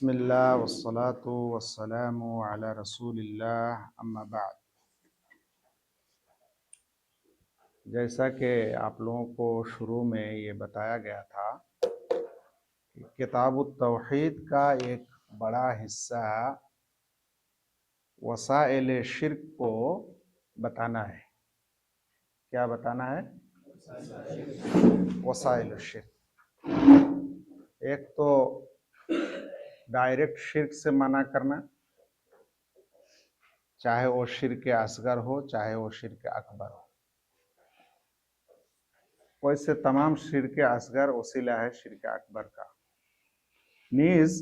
बिस्मिल्लाह वस्सलातु वस्सलामु अला रसूलिल्लाह अम्मा बाद। जैसा कि आप लोगों को शुरू में ये बताया गया था कि किताबुत तौहीद का एक बड़ा हिस्सा वसाइल शिर्क को बताना है। क्या बताना है? वसाइल शिर्क। एक तो डायरेक्ट शिर्क से मना करना, चाहे वो शिर्क असगर हो चाहे वो शिर्क अकबर हो। वैसे तमाम शिर्क असगर वसीला है शिर्क अकबर का। नीज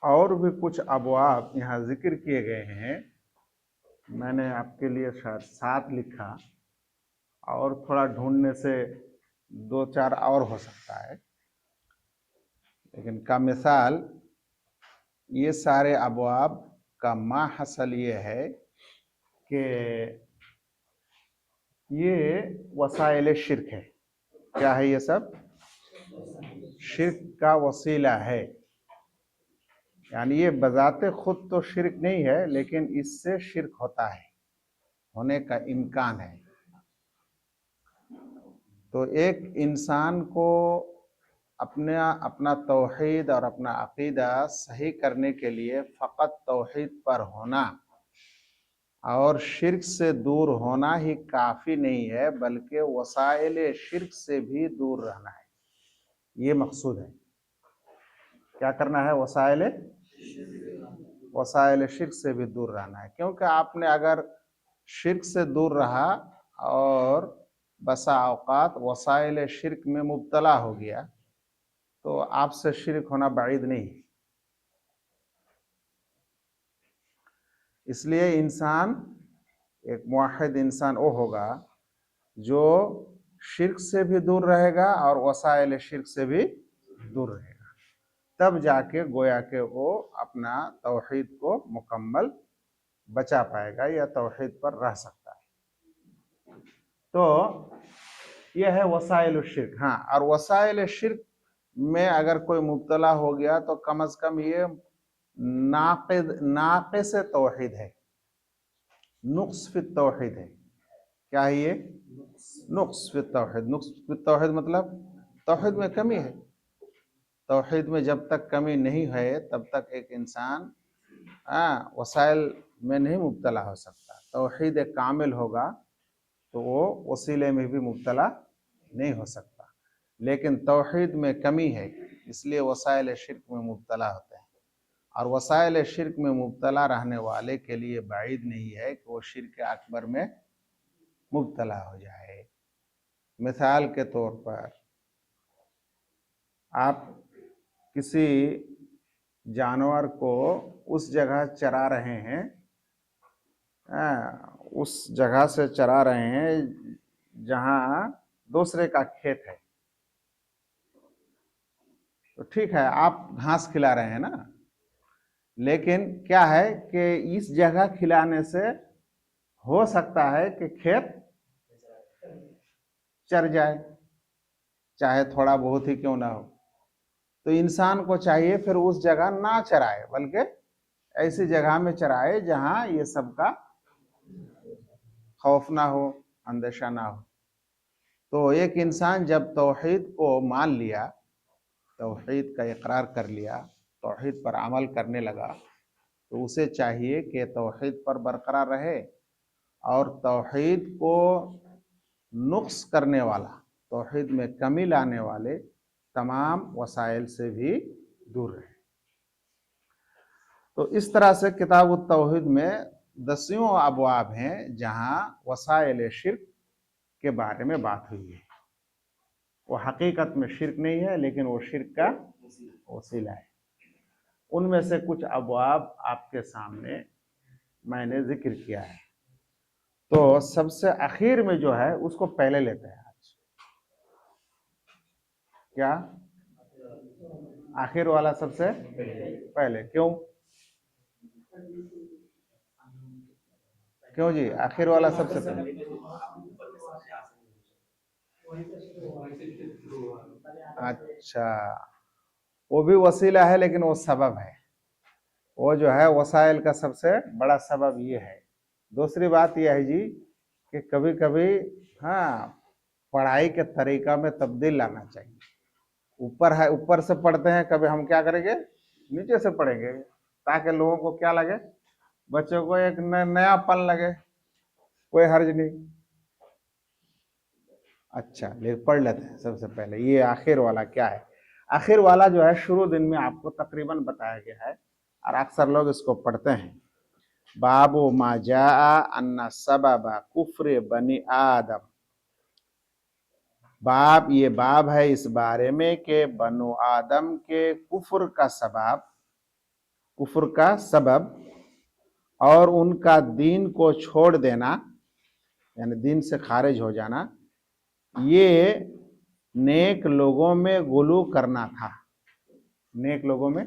और भी कुछ अबवाब यहाँ जिक्र किए गए हैं। मैंने आपके लिए शायद 7 लिखा, और थोड़ा ढूंढने से 2-4 और हो सकता है, लेकिन का मिसाल ये सारे अबवाब का माहसल ये है कि ये वसाइल शिर्क है। क्या है ये सब? शिर्क का वसीला है। यानी ये बजाते खुद तो शिर्क नहीं है, लेकिन इससे शिर्क होता है, होने का इम्कान है। तो एक इंसान को अपना तौहीद और अपना अकीदा सही करने के लिए फ़कत तौहीद पर होना और शिर्क से दूर होना ही काफ़ी नहीं है, बल्कि वसाइल शिर्क से भी दूर रहना है। ये मकसूद है। क्या करना है? वसाइल शिर्क से भी दूर रहना है। क्योंकि आपने अगर शिर्क से दूर रहा और बसा औकात वसाइल शिर्क में मुब्तला हो गया, तो आपसे शिर्क होना बाइद नहीं। इसलिए इंसान, एक मुआहिद इंसान वो होगा जो शिर्क से भी दूर रहेगा और वसाइल शिर्क से भी दूर रहेगा। तब जाके गोया के वो अपना तौहीद को मुकम्मल बचा पाएगा या तौहीद पर रह सकता है। तो यह है वसाइल शिर्क। हाँ, और वसाइल शिर्क में अगर कोई मुब्तला हो गया तो कम अज कम ये नाक़िस तौहीद है, नुक्स फित तौहीद है। क्या है ये? नुक्स फित तौहीद। नुक्स फित तौहीद मतलब तौहीद में कमी है। तौहीद में जब तक कमी नहीं है तब तक एक इंसान वसाइल में नहीं मुब्तला हो सकता। तौहीद एक कामिल होगा तो वो वसीले में भी मुब्तला नहीं हो सकता, लेकिन तौहीद में कमी है, इसलिए वसाइल शिर्क में मुब्तला होते हैं। और वसाइल शिर्क में मुब्तला रहने वाले के लिए बाइद नहीं है कि वो शिर्क अकबर में मुब्तला हो जाए। मिसाल के तौर पर आप किसी जानवर को उस जगह चरा रहे हैं, उस जगह से चरा रहे हैं जहां दूसरे का खेत है, तो ठीक है आप घास खिला रहे हैं ना, लेकिन क्या है कि इस जगह खिलाने से हो सकता है कि खेत चर जाए, चाहे थोड़ा बहुत ही क्यों ना हो। तो इंसान को चाहिए फिर उस जगह ना चराए, बल्कि ऐसी जगह में चराए जहां ये सबका खौफ ना हो, अंदेशा ना हो। तो एक इंसान जब तौहीद को मान लिया, तौहीद का इकरार कर लिया, तौहीद पर अमल करने लगा, तो उसे चाहिए कि तौहीद पर बरकरार रहे और तौहीद को नुक्स करने वाला, तौहीद में कमी लाने वाले तमाम वसाइल से भी दूर रहे। तो इस तरह से किताब तौहीद में 10 अबवाब हैं जहां वसाइल शिर्क के बारे में बात हुई है। वो हकीकत में शिर्क नहीं है, लेकिन वो शिर्क का वसीला है। उनमें से कुछ अबवाब आपके सामने मैंने जिक्र किया है। तो सबसे आखिर में जो है उसको पहले लेते हैं आज। क्या? आखिर वाला सबसे पहले। क्यों? क्यों जी आखिर वाला सबसे पहले? अच्छा, वो भी वसीला है लेकिन वो सबब है। वो जो है वसाइल का सबसे बड़ा सबब ये है। दूसरी बात यह है जी कि कभी कभी हाँ पढ़ाई के तरीका में तब्दील लाना चाहिए। ऊपर है, ऊपर से पढ़ते हैं, कभी हम क्या करेंगे नीचे से पढ़ेंगे ताकि लोगों को क्या लगे, बच्चों को एक नयापन लगे। कोई हर्ज नहीं। अच्छा ले पढ़ लेते हैं सबसे पहले ये आखिर वाला क्या है। आखिर वाला जो है शुरू दिन में आपको तकरीबन बताया गया है और अक्सर लोग इसको पढ़ते हैं। बाबू मा जा अन्ना सबबा कुफ्र बनी आदम। बाब ये बाब है इस बारे में कि बनु आदम के कुफ्र का सबब, कुफ्र का सबब और उनका दीन को छोड़ देना यानी दीन से खारिज हो जाना, ये नेक लोगों में गुलू करना था। नेक लोगों में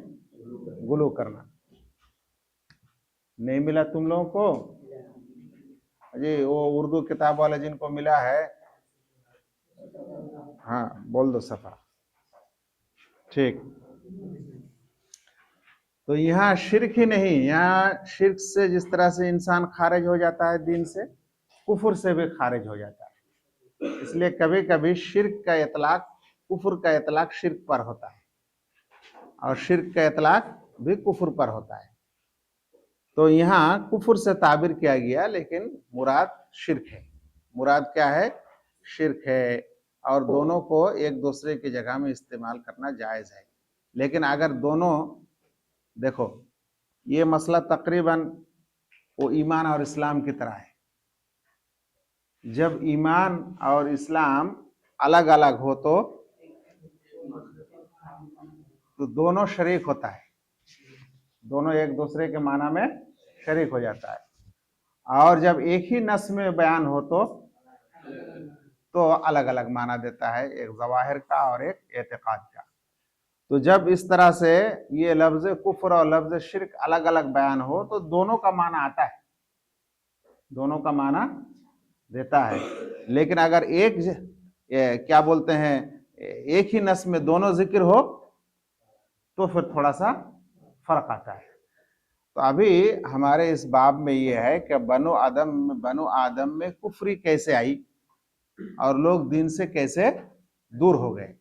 गुलू करना। नहीं मिला तुम लोगों को जी? वो उर्दू किताब वाले जिनको मिला है, हाँ बोल दो सफा। ठीक। तो यहाँ शिर्क ही नहीं, यहाँ शिर्क से जिस तरह से इंसान खारिज हो जाता है दीन से, कुफर से भी खारिज हो जाता है। इसलिए कभी कभी शिर्क का इतलाक, कुफर का इतलाक शिर्क पर होता है और शिर्क का इतलाक भी कुफर पर होता है। तो यहाँ कुफर से ताबिर किया गया लेकिन मुराद शिर्क है। मुराद क्या है? शिर्क है। और दोनों को एक दूसरे की जगह में इस्तेमाल करना जायज़ है। लेकिन अगर दोनों, देखो ये मसला तकरीबन वो ईमान और इस्लाम की तरह है। जब ईमान और इस्लाम अलग अलग हो तो दोनों शरीक होता है, दोनों एक दूसरे के माना में शरीक हो जाता है। और जब एक ही नस में बयान हो तो अलग अलग माना देता है, एक ज़वाहिर का और एक एतिकाद का। तो जब इस तरह से ये लफ्ज़ कुफ्र और लफ्ज़ शिर्क अलग अलग बयान हो तो दोनों का माना आता है, दोनों का माना देता है। लेकिन अगर एक क्या बोलते हैं एक ही नस में दोनों जिक्र हो तो फिर थोड़ा सा फर्क आता है। तो अभी हमारे इस बाब में ये है कि बनु आदम में कुफरी कैसे आई और लोग दीन से कैसे दूर हो गए।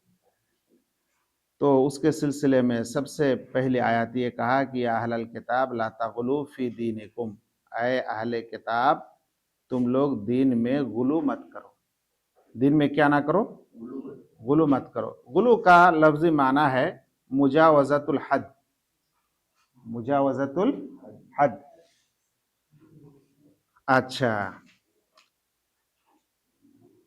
तो उसके सिलसिले में सबसे पहले आयत ये कहा कि या अहलल किताब ला तगलू फी दीनिकुम, ऐ अहले किताब तुम लोग दीन में गुलू मत करो। दीन में क्या ना करो? गुलू मत करो। गुलू का लफ्जी माना है मुजावजतुल हद, मुजावजतुल हद। अच्छा,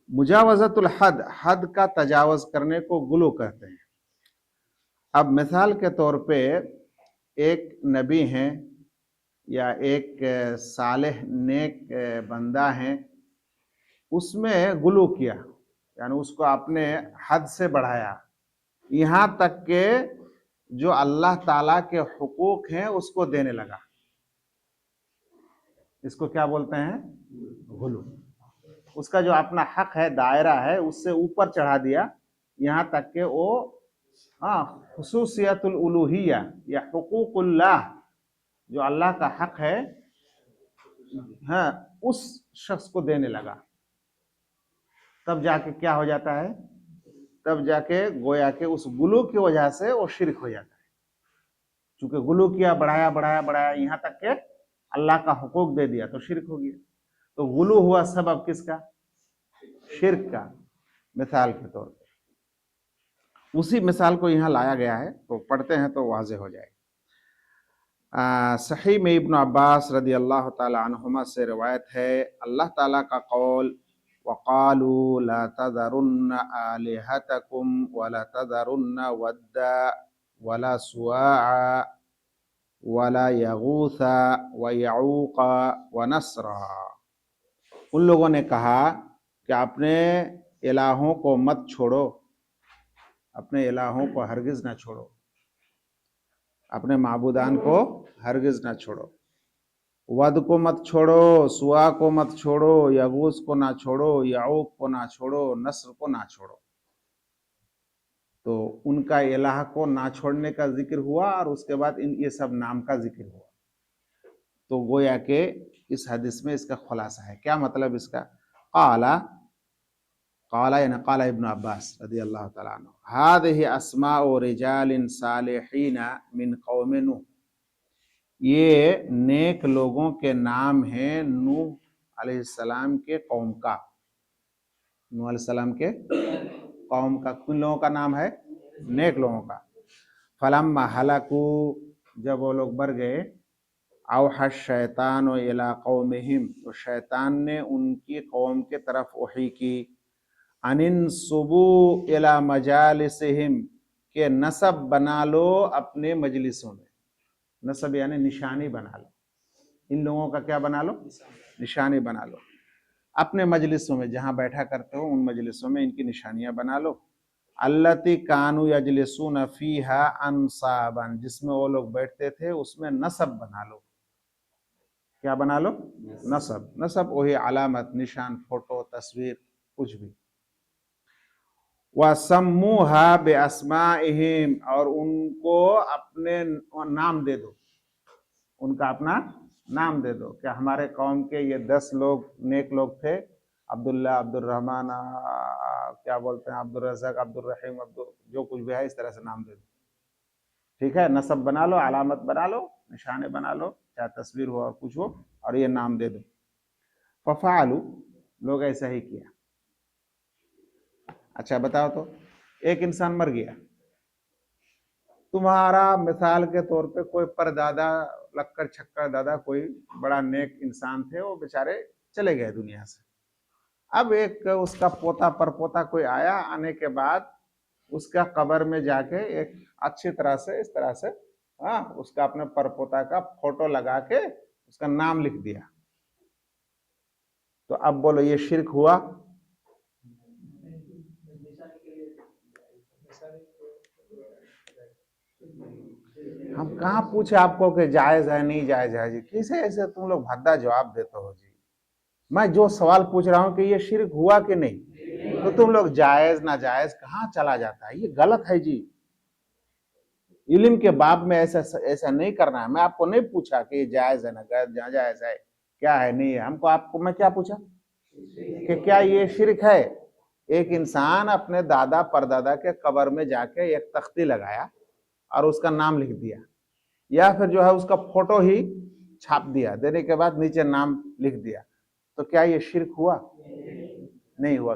मुजावजतुल हद, हद का तजावज करने को गुलू कहते हैं। अब मिसाल के तौर पे एक नबी हैं या एक सालेह नेक बंदा है, उसमें गुलू किया यानी उसको आपने हद से बढ़ाया, यहाँ तक के जो अल्लाह ताला के हुकूक हैं उसको देने लगा। इसको क्या बोलते हैं? गुलू। उसका जो अपना हक है, दायरा है, उससे ऊपर चढ़ा दिया, यहाँ तक के वो खुसूसियतुल उलूहिया या हुकूकुल्लाह, जो अल्लाह का हक है, उस शख्स को देने लगा। तब जाके क्या हो जाता है? तब जाके गोया के उस गुलू की वजह से वो शिरक हो जाता है। चूंकि गुलू किया, बढ़ाया बढ़ाया बढ़ाया, यहाँ तक के अल्लाह का हुकूक दे दिया तो शिरक हो गया। तो गुलू हुआ सबब किसका? शिरक का। मिसाल के तौर पर उसी मिसाल को यहाँ लाया गया है, तो पढ़ते हैं तो वाज़ेह हो जाए। सही में इब्न अब्बास रदी अल्लाह ताला अन्हुमा से रिवायत है, अल्लाह ताला का कौल वक़ालू ला तज़रुन्न आलिहतकुम वला तज़रुन्न वद्दा वला सुवाआ वला यगूसा व यऊका व नस्रा। उन लोगों ने कहा कि अपने इलाहों को मत छोड़ो, अपने इलाहों को हरगिज ना छोड़ो, अपने माबूदान को हरगिज ना छोड़ो। वद को मत छोड़ो, सुआ को मत छोड़ो, यगूस को ना छोड़ो, याऊक को ना छोड़ो, नस्र को ना छोड़ो। तो उनका इलाह को ना छोड़ने का जिक्र हुआ और उसके बाद इन ये सब नाम का जिक्र हुआ। तो गोया के इस हदीस में इसका खुलासा है। क्या मतलब इसका? काला काला यानी काला इब्न अब्बास रदियल्लाहु तआला अन्हु हादिही अस्माउ रिजालिन सालिहीन मिन कौम नूह, ये नेक लोगों के नाम हैं नूह अलैहिस्सलाम के कौम का। नूह अलैहिस्सलाम के कौम का किन लोगों का नाम है? नेक लोगों का। फलम्मा हलकू, जब वो लोग मर गए, औहा शैतान इला कौमिहिम, तो शैतान ने उनकी कौम के तरफ वही की, अनिन सुबू इला मजालिसिहिम, के नसब बना लो अपने मजलिसों में। नसब यानी निशानी बना लो, इन लोगों का क्या बना लो? निशानी बना लो अपने मजलिसों में, जहां बैठा करते हो उन मजलिसों में इनकी निशानियां बना लो। अल्लती कानू यजलिसून फीहा अंसाबन, जिसमें वो लोग बैठते थे उसमें नसब बना लो। क्या बना लो? नसब। नसब वही अलामत, निशान, फोटो, तस्वीर, कुछ भी। वसम्मुहा बेअस्माइहिम, और उनको अपने नाम दे दो, उनका अपना नाम दे दो। क्या हमारे कौम के ये 10 लोग नेक लोग थे, अब्दुल्ला, अब्दुल रहमान, क्या बोलते हैं, अब्दुल रज़ाक, अब्दुल रहीम, जो कुछ भी है इस तरह से नाम दे दो। ठीक है, नसब बना लो, अलामत बना लो, निशाने बना लो, चाहे तस्वीर हो और कुछ हो, और ये नाम दे दो। फफालू, लोग ऐसा ही किया। अच्छा बताओ तो, एक इंसान मर गया, तुम्हारा मिसाल के तौर पे कोई परदादा, लक्कर छक्कर दादा, कोई बड़ा नेक इंसान थे, वो बेचारे चले गए दुनिया से। अब एक उसका पोता परपोता कोई आया, आने के बाद उसका कब्र में जाके एक अच्छी तरह से, इस तरह से, हाँ, उसका अपने परपोता का फोटो लगा के उसका नाम लिख दिया। तो अब बोलो ये शिर्क हुआ? हम कहाँ पूछे आपको कि जायज है नहीं जायज है जी? कैसे ऐसे तुम लोग भद्दा जवाब देते हो जी? मैं जो सवाल पूछ रहा हूँ कि ये शिर्क हुआ कि नहीं, तो तुम लोग जायज ना जायज कहाँ चला जाता है? ये गलत है जी। इल्म के बाब में ऐसा ऐसा नहीं करना है। मैं आपको नहीं पूछा कि ये जायज है ना जायज है, क्या है नहीं है। हमको आपको मैं क्या पूछा कि क्या ये शिर्क है? एक इंसान अपने दादा परदादा के कब्र में जाके एक तख्ती लगाया और उसका नाम लिख दिया, या फिर जो है उसका फोटो ही छाप दिया, देने के बाद नीचे नाम लिख दिया, तो क्या ये शिर्क हुआ? नहीं हुआ।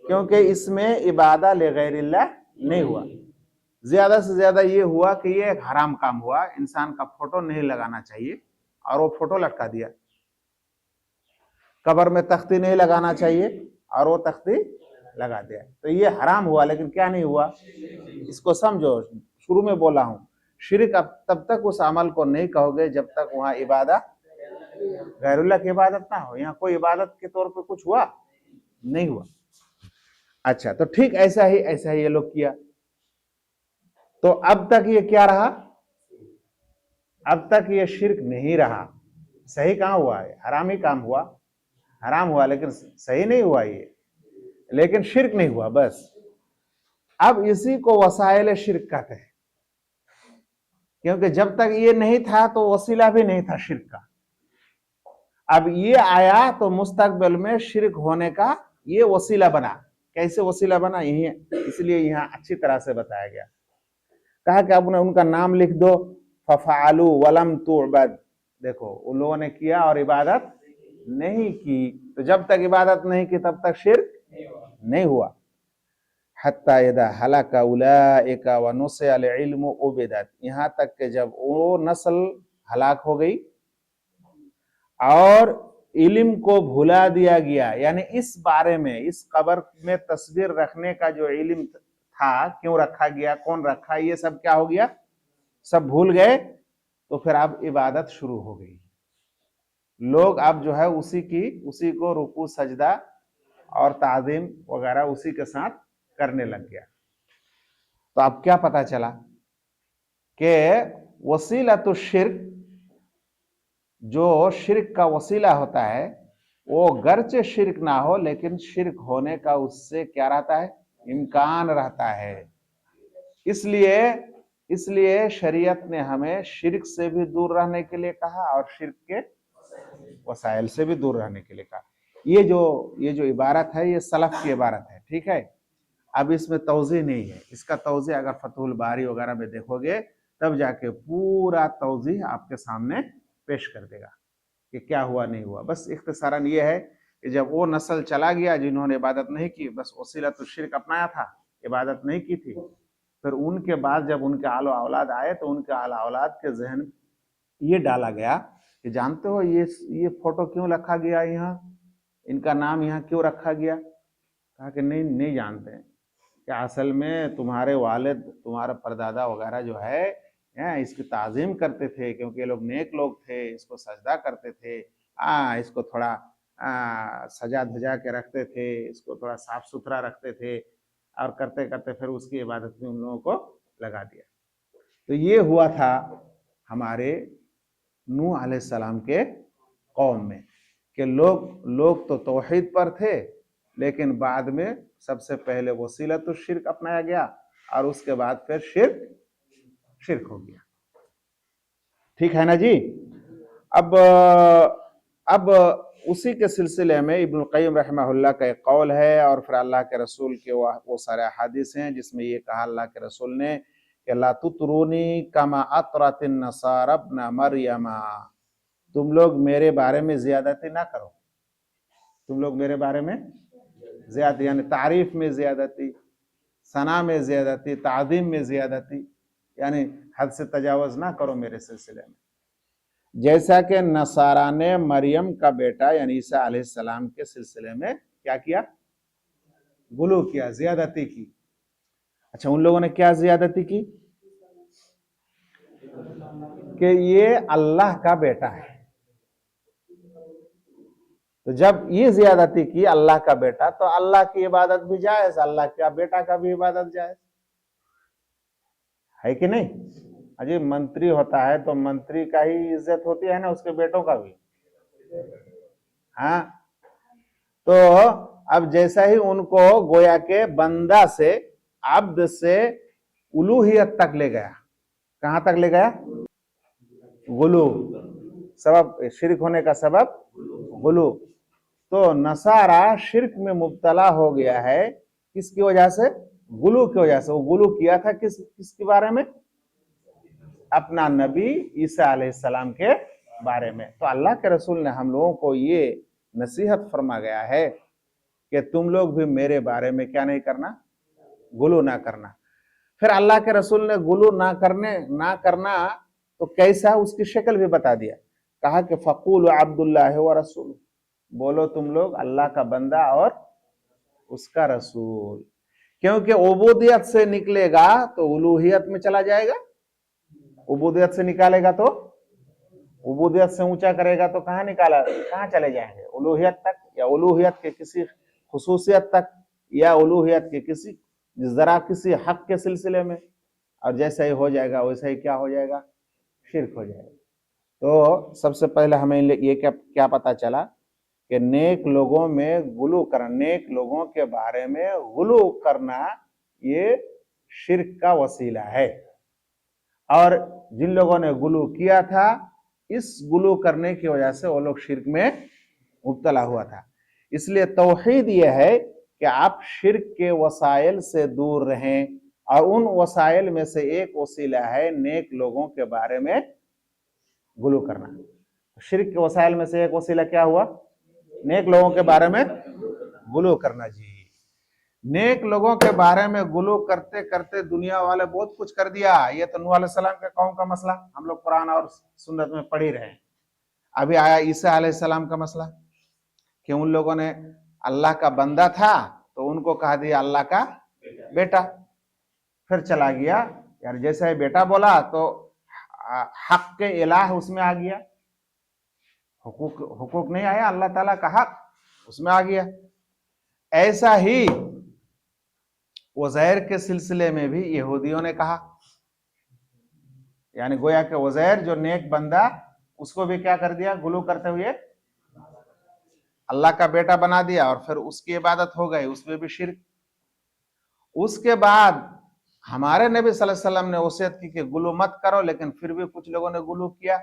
क्योंकि इसमें इबादा ले गैरिल्लाह नहीं हुआ। ज्यादा से ज्यादा ये हुआ कि ये एक हराम काम हुआ, इंसान का फोटो नहीं लगाना चाहिए और वो फोटो लटका दिया। कब्र में तख्ती नहीं लगाना चाहिए और वो तख्ती लगा दिया, तो ये हराम हुआ। लेकिन क्या नहीं हुआ? इसको समझो, शुरू में बोला हूं, शिर्क अब तब तक उस अमल को नहीं कहोगे जब तक वहां इबादत गैरुल्लाह की इबादत ना हो। यहाँ कोई इबादत के तौर पे कुछ हुआ नहीं हुआ। अच्छा, तो ठीक ऐसा ही ये लोग किया। तो अब तक ये क्या रहा? अब तक ये शिर्क नहीं रहा। सही कहां हुआ है? हराम ही काम हुआ, हराम हुआ, लेकिन सही नहीं हुआ ये, लेकिन शिर्क नहीं हुआ बस। अब इसी को वसाइल शिर्क कहते हैं, क्योंकि जब तक ये नहीं था तो वसीला भी नहीं था शिर्क का। अब ये आया तो मुस्तकबिल में शिर्क होने का ये वसीला बना। कैसे वसीला बना? यही, इसलिए यहाँ अच्छी तरह से बताया गया। कहा कि अब उनका नाम लिख दो, फफालू वलम तुअबद। देखो, उन लोगों ने किया और इबादत नहीं की, तो जब तक इबादत नहीं की तब तक शिर्क नहीं हुआ। हत्ता इदा हलका उलाइका व नुसिअल इल्मु उबिदत, यहाँ तक कि जब वो नस्ल हलाक हो गई और इल्म को भुला दिया गया, यानी इस बारे में, इस कब्र में तस्वीर रखने का जो इल्म था, क्यों रखा गया, कौन रखा, ये सब क्या हो गया? सब भूल गए। तो फिर अब इबादत शुरू हो गई। लोग अब जो है उसी को रुकू सजदा और ताजीम वगैरह उसी के साथ करने लग गया। तो अब क्या पता चला कि वसीला तो शिर्क, जो शिर्क का वसीला होता है, वो गर्चे शिरक ना हो, लेकिन शिरक होने का उससे क्या रहता है, इम्कान रहता है। इसलिए इसलिए शरीयत ने हमें शिरक से भी दूर रहने के लिए कहा और शिरक के वसाइल से भी दूर रहने के लिए कहा। ये जो इबारत है ये सलफ की इबारत है, ठीक है। अब इसमें तौज़ी नहीं है, इसका तौज़ी अगर फतहुल बारी वगैरह में देखोगे तब जाके पूरा तौज़ी आपके सामने पेश कर देगा कि क्या हुआ नहीं हुआ। बस इख्तिसारन ये है कि जब वो नस्ल चला गया जिन्होंने इबादत नहीं की, बस वसीलतुल शिर्क अपनाया था, इबादत नहीं की थी, फिर उनके बाद जब उनके आलो औलाद आए तो उनके आलो औलाद के जहन ये डाला गया कि जानते हो ये फोटो क्यों रखा गया यहाँ, इनका नाम यहाँ क्यों रखा गया। कहा कि नहीं नहीं जानते हैं कि असल में तुम्हारे वालिद तुम्हारा परदादा वगैरह जो है इसकी ताज़ीम करते थे, क्योंकि ये लोग नेक लोग थे, इसको सजदा करते थे, इसको थोड़ा सजा धजा के रखते थे, इसको थोड़ा साफ सुथरा रखते थे, और करते करते फिर उसकी इबादत में उन लोगों को लगा दिया। तो ये हुआ था हमारे नूह अलैहिस्सलाम के कौम में कि लोग तो तौहीद पर थे, लेकिन बाद में सबसे पहले वसीलतुल शिर्क अपनाया गया और उसके बाद फिर शिर्क हो गया। ठीक है ना जी। अब उसी के सिलसिले में इब्नुल क़य्यिम रहमहुल्लाह का एक कौल है और फिर अल्लाह के रसूल के वो सारे हदीस हैं जिसमें ये कहा अल्लाह के रसूल ने कि ला तुतरूनी कमा अतरतिन नसारा इब्न मरियमा, तुम लोग मेरे बारे में ज्यादती ना करो, तुम लोग मेरे बारे में ज्यादा यानी तारीफ में ज्यादती, सना में ज्यादती, ताज़ीम में ज्यादती, यानी हद से तजावज़ ना करो मेरे सिलसिले में। जैसा कि नसारा ने मरियम का बेटा यानी ईसा अलैहिस्सलाम के सिलसिले में क्या किया, गुलू किया, ज्यादती की। अच्छा, उन लोगों ने क्या ज्यादती की कि ये अल्लाह का बेटा है। तो जब ये ज्यादती की अल्लाह का बेटा, तो अल्लाह की इबादत भी जायज, अल्लाह का बेटा का भी इबादत जायज है कि नहीं। अजी मंत्री होता है तो मंत्री का ही इज्जत होती है ना, उसके बेटों का भी। हाँ, तो अब जैसा ही उनको गोया के बंदा से, अब्द से उलूहियत तक ले गया, कहां तक ले गया, गुलू, सबब शिरक होने का सबब गुलू। तो नसारा शिरक में मुब्तला हो गया है, किसकी वजह से, गुलू की वजह से। वो गुलू किया था किसके बारे में, अपना नबी ईसा अलैहिस्सलाम के बारे में। तो अल्लाह के रसूल ने हम लोगों को ये नसीहत फरमा गया है कि तुम लोग भी मेरे बारे में क्या नहीं करना, गुलू ना करना। फिर अल्लाह के रसूल ने गुलू ना करना तो कैसा, उसकी शक्ल भी बता दिया। कहा कि फ़क़ूलु अब्दुल्लाह व रसूल, बोलो तुम लोग अल्लाह का बंदा और उसका रसूल। क्योंकि उबूदियत से निकलेगा तो उलूहियत में चला जाएगा, उबूदियत से निकालेगा तो, उबूदियत से ऊंचा करेगा तो कहां चले जाएंगे, उलूहियत तक, या उलूहियत के किसी खुसूसियत तक, या उलूहियत के किसी हक के सिलसिले में। और जैसा ही हो जाएगा वैसा ही क्या हो जाएगा, शिर्क हो जाएगा। तो सबसे पहले हमें ये क्या पता चला कि नेक लोगों में गुलू करना, नेक लोगों के बारे में गुलू करना, ये शिर्क का वसीला है। और जिन लोगों ने गुलू किया था, इस गुलू करने की वजह से वो लोग शिर्क में मुब्तला हुआ था। इसलिए तौहीद ये है कि आप शिर्क के वसाइल से दूर रहें, और उन वसाइल में से एक वसीला है नेक लोगों के बारे में गुलू करना। शिर्क के वसाइल में से एक वसीला क्या हुआ, नेक लोगों के बारे में गुलू करना। जी, नेक लोगों के बारे में गुलू करते करते दुनिया वाले बहुत कुछ कर दिया। ये तो नूह अलैहिस्सलाम के कौम का मसला हम लोग कुरान और सुन्नत में पढ़ ही रहे हैं। अभी आया ईसा अलैहिस्सलाम का मसला कि उन लोगों ने अल्लाह का बंदा था तो उनको कहा दिया अल्लाह का बेटा। फिर चला गया यार, जैसे ही बेटा बोला तो हक के इलाह उसमें आ गया, हुकूक नहीं आया, अल्लाह ताला का हक उसमें आ गया। ऐसा ही उज़ैर के सिलसिले में भी यहूदियों ने कहा, यानी गोया के उज़ैर जो नेक बंदा, उसको भी क्या कर दिया, गुलू करते हुए अल्लाह का बेटा बना दिया और फिर उसकी इबादत हो गई, उसमें भी शिर्क। उसके बाद हमारे नबी सल्लल्लाहु अलैहि वसल्लम ने वसीयत की कि गुलू मत करो, लेकिन फिर भी कुछ लोगों ने गुलू किया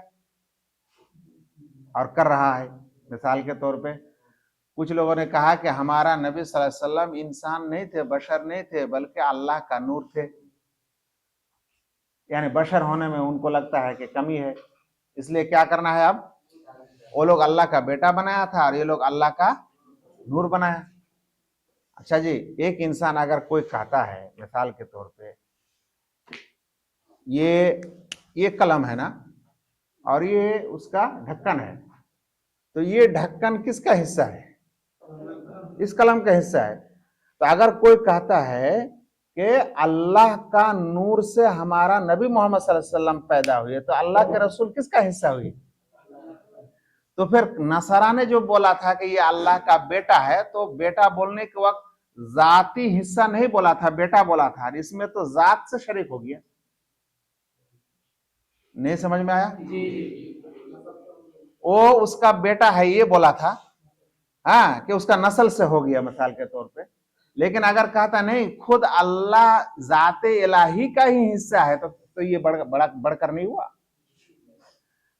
और कर रहा है। मिसाल के तौर पे कुछ लोगों ने कहा कि हमारा नबी सल्लल्लाहु अलैहि वसल्लम इंसान नहीं थे, बशर नहीं थे, बल्कि अल्लाह का नूर थे। यानी बशर होने में उनको लगता है कि कमी है, इसलिए क्या करना है, अब वो लोग अल्लाह का बेटा बनाया था और ये लोग अल्लाह का नूर बनाया। अच्छा जी, एक इंसान अगर कोई कहता है, मिसाल के तौर पे ये कलम है ना और ये उसका ढक्कन है, तो ये ढक्कन किसका हिस्सा है? इस कलम का हिस्सा है। तो अगर कोई कहता है कि अल्लाह का नूर से हमारा नबी मोहम्मद सल्लल्लाहु अलैहि वसल्लम पैदा हुए, तो अल्लाह के रसूल किसका हिस्सा हुए? तो फिर नसारा ने जो बोला था कि ये अल्लाह का बेटा है, तो बेटा बोलने के वक्त जाती हिस्सा नहीं बोला था, बेटा बोला था। इसमें तो जात से शरीक हो गया। नहीं समझ में आया? वो उसका बेटा है ये बोला था, हाँ, कि उसका नस्ल से हो गया मिसाल के तौर पे। लेकिन अगर कहता नहीं खुद अल्लाह जाते इलाही का ही हिस्सा है, तो ये बढ़कर नहीं हुआ।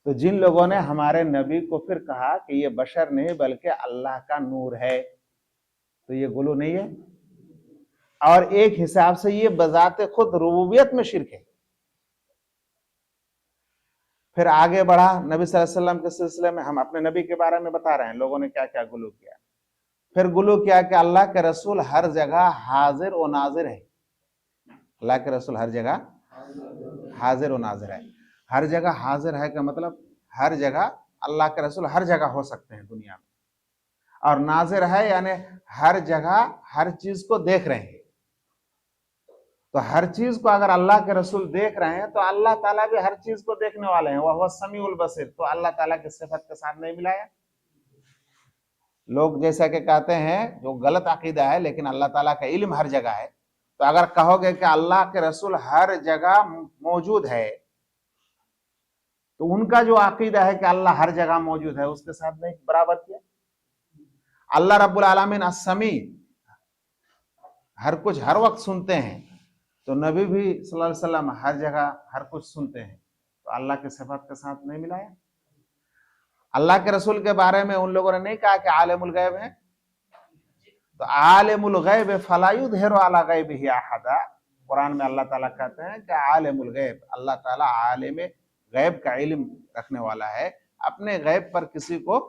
तो जिन लोगों ने हमारे नबी को फिर कहा कि ये बशर नहीं बल्कि अल्लाह का नूर है, तो ये गुलू नहीं है, और एक हिसाब से ये बजाते खुद रुबूबियत में शिर्क है। फिर आगे बढ़ा नबी सल्लल्लाहु अलैहि वसल्लम के सिलसिले में, हम अपने नबी के बारे में बता रहे हैं लोगों ने क्या क्या गुलू किया। फिर गुलू किया कि अल्लाह के रसूल हर जगह हाजिर व नाजिर है। अल्लाह के रसूल हर जगह हाजिर व नाजिर है। हर जगह हाजिर है का मतलब हर जगह अल्लाह के रसूल हर जगह हो सकते हैं दुनिया में, और नाजिर है यानी हर जगह हर चीज को देख रहे हैं। तो हर चीज को अगर अल्लाह के रसूल देख रहे हैं, तो अल्लाह ताला भी हर चीज को देखने वाले हैं। वह समीउल बसीर, तो अल्लाह ताला की सिफत के साथ नहीं मिलाया। लोग जैसा कि कहते हैं, जो गलत अकीदा है, लेकिन अल्लाह ताला का इल्म हर जगह है। तो अगर कहोगे कि अल्लाह के रसूल हर जगह मौजूद है, तो उनका जो अकीदा है कि अल्लाह हर जगह मौजूद है, उसके साथ नहीं बराबर किया। अल्लाह रब्बुल आलमीन अस्समी, हर कुछ हर वक्त सुनते हैं, तो नबी भी सल्लल्लाहु अलैहि वसल्लम हर जगह हर कुछ सुनते हैं, तो अल्लाह के सिफत के साथ नहीं मिलाया। अल्लाह के रसूल के बारे में उन लोगों ने नहीं कहा कि आलिमुल गैब है, तो आलिमुल गैब फला युज़हिरु अला गैबिही अहदा। कुरान में अल्लाह ताला कहते हैं कि आलिमुल गैब, अल्लाह ताला आलिम गैब का इल्म रखने वाला है, अपने गैब पर किसी को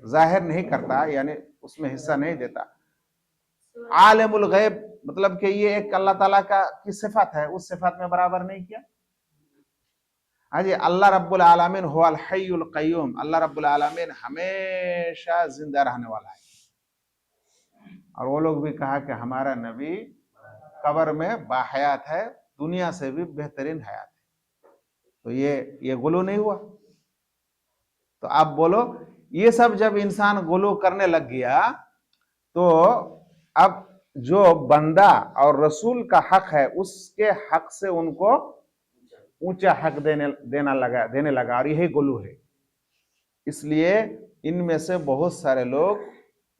जाहिर नहीं करता, यानी उसमें हिस्सा नहीं देता। आलिमुल गैब मतलब कि ये एक अल्लाह ताला का की सिफत है, उस सिफत में बराबर नहीं किया। हाँ जी, अल्लाह रब्बुल आलमीन हुवल हय्युल क़य्यूम, अल्लाह रब्बुल आलमीन हमेशा जिंदा रहने वाला है। और वो लोग भी कहा कि हमारा नबी कब्र में बाहयात है, दुनिया से भी बेहतरीन हयात है। तो ये गुलू नहीं हुआ। तो आप बोलो, ये सब जब इंसान गुलू करने लग गया, तो अब जो बंदा और रसूल का हक है, उसके हक से उनको ऊंचा हक देने लगा, और यही गुलू है। इसलिए इनमें से बहुत सारे लोग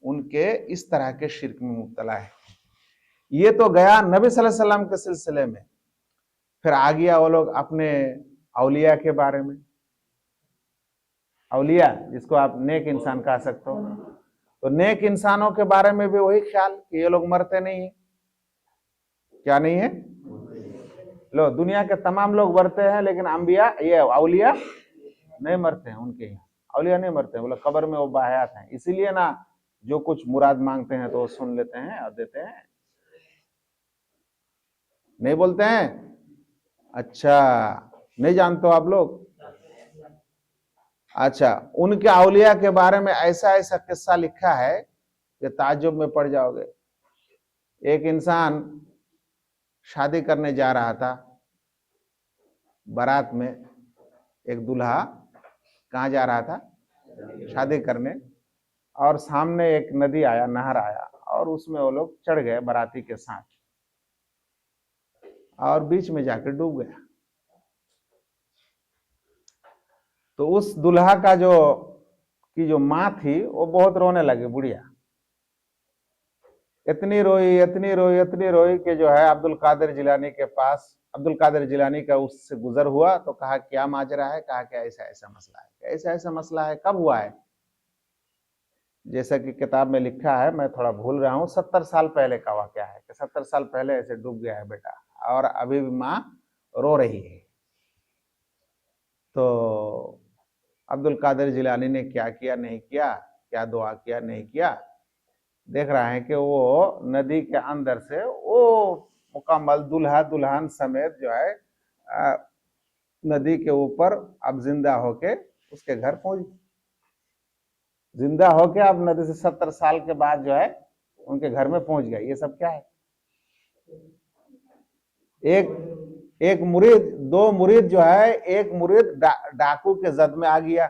उनके इस तरह के शिर्क में मुब्तला है। ये तो गया नबी सल्लल्लाहु अलैहि वसल्लम के सिलसिले में। फिर आ गया वो लोग अपने औलिया के बारे में। औलिया जिसको आप नेक इंसान कह सकते हो, तो नेक इंसानों के बारे में भी वही ख्याल कि ये लोग मरते नहीं है। क्या नहीं है? लो, दुनिया के तमाम लोग मरते हैं, लेकिन अंबिया ये औलिया नहीं मरते हैं। उनके यहाँ औलिया नहीं मरते हैं, बोला कब्र में वो बाहयात हैं। इसीलिए ना जो कुछ मुराद मांगते हैं तो वो सुन लेते हैं और देते हैं। नहीं बोलते हैं? अच्छा, नहीं जानते हो आप लोग? अच्छा, उनके औलिया के बारे में ऐसा ऐसा किस्सा लिखा है कि ताज्जुब में पड़ जाओगे। एक इंसान शादी करने जा रहा था, बारात में एक दूल्हा कहाँ जा रहा था? शादी करने। और सामने एक नदी आया, नहर आया, और उसमें वो लोग चढ़ गए बाराती के साथ, और बीच में जाकर डूब गया। तो उस दूल्हा का जो की जो माँ थी वो बहुत रोने लगी, बुढ़िया। इतनी रोई, इतनी रोई, इतनी रोई कि जो है अब्दुल कादिर जिलानी के पास, अब्दुल कादिर जिलानी का उससे गुजर हुआ तो कहा क्या माजरा है, कहा कि ऐसा ऐसा मसला है। ऐसा ऐसा मसला है, कब हुआ है? जैसा कि किताब में लिखा है, मैं थोड़ा भूल रहा हूँ, 70 साल पहले का वाकया है कि 70 साल पहले ऐसे डूब गया है बेटा और अभी भी माँ रो रही है। तो अब्दुल कादिर जिलानी ने क्या किया नहीं किया, क्या दुआ किया नहीं किया, देख रहा है कि वो नदी के अंदर से वो मुकम्मल दूल्हा दुल्हन समेत जो है नदी के ऊपर अब जिंदा होके उसके घर पहुंच, जिंदा होके अब नदी से 70 साल के बाद जो है उनके घर में पहुंच गया। ये सब क्या है? एक मुरीद, दो मुरीद जो है, एक मुरीद डाकू के जद में आ गया,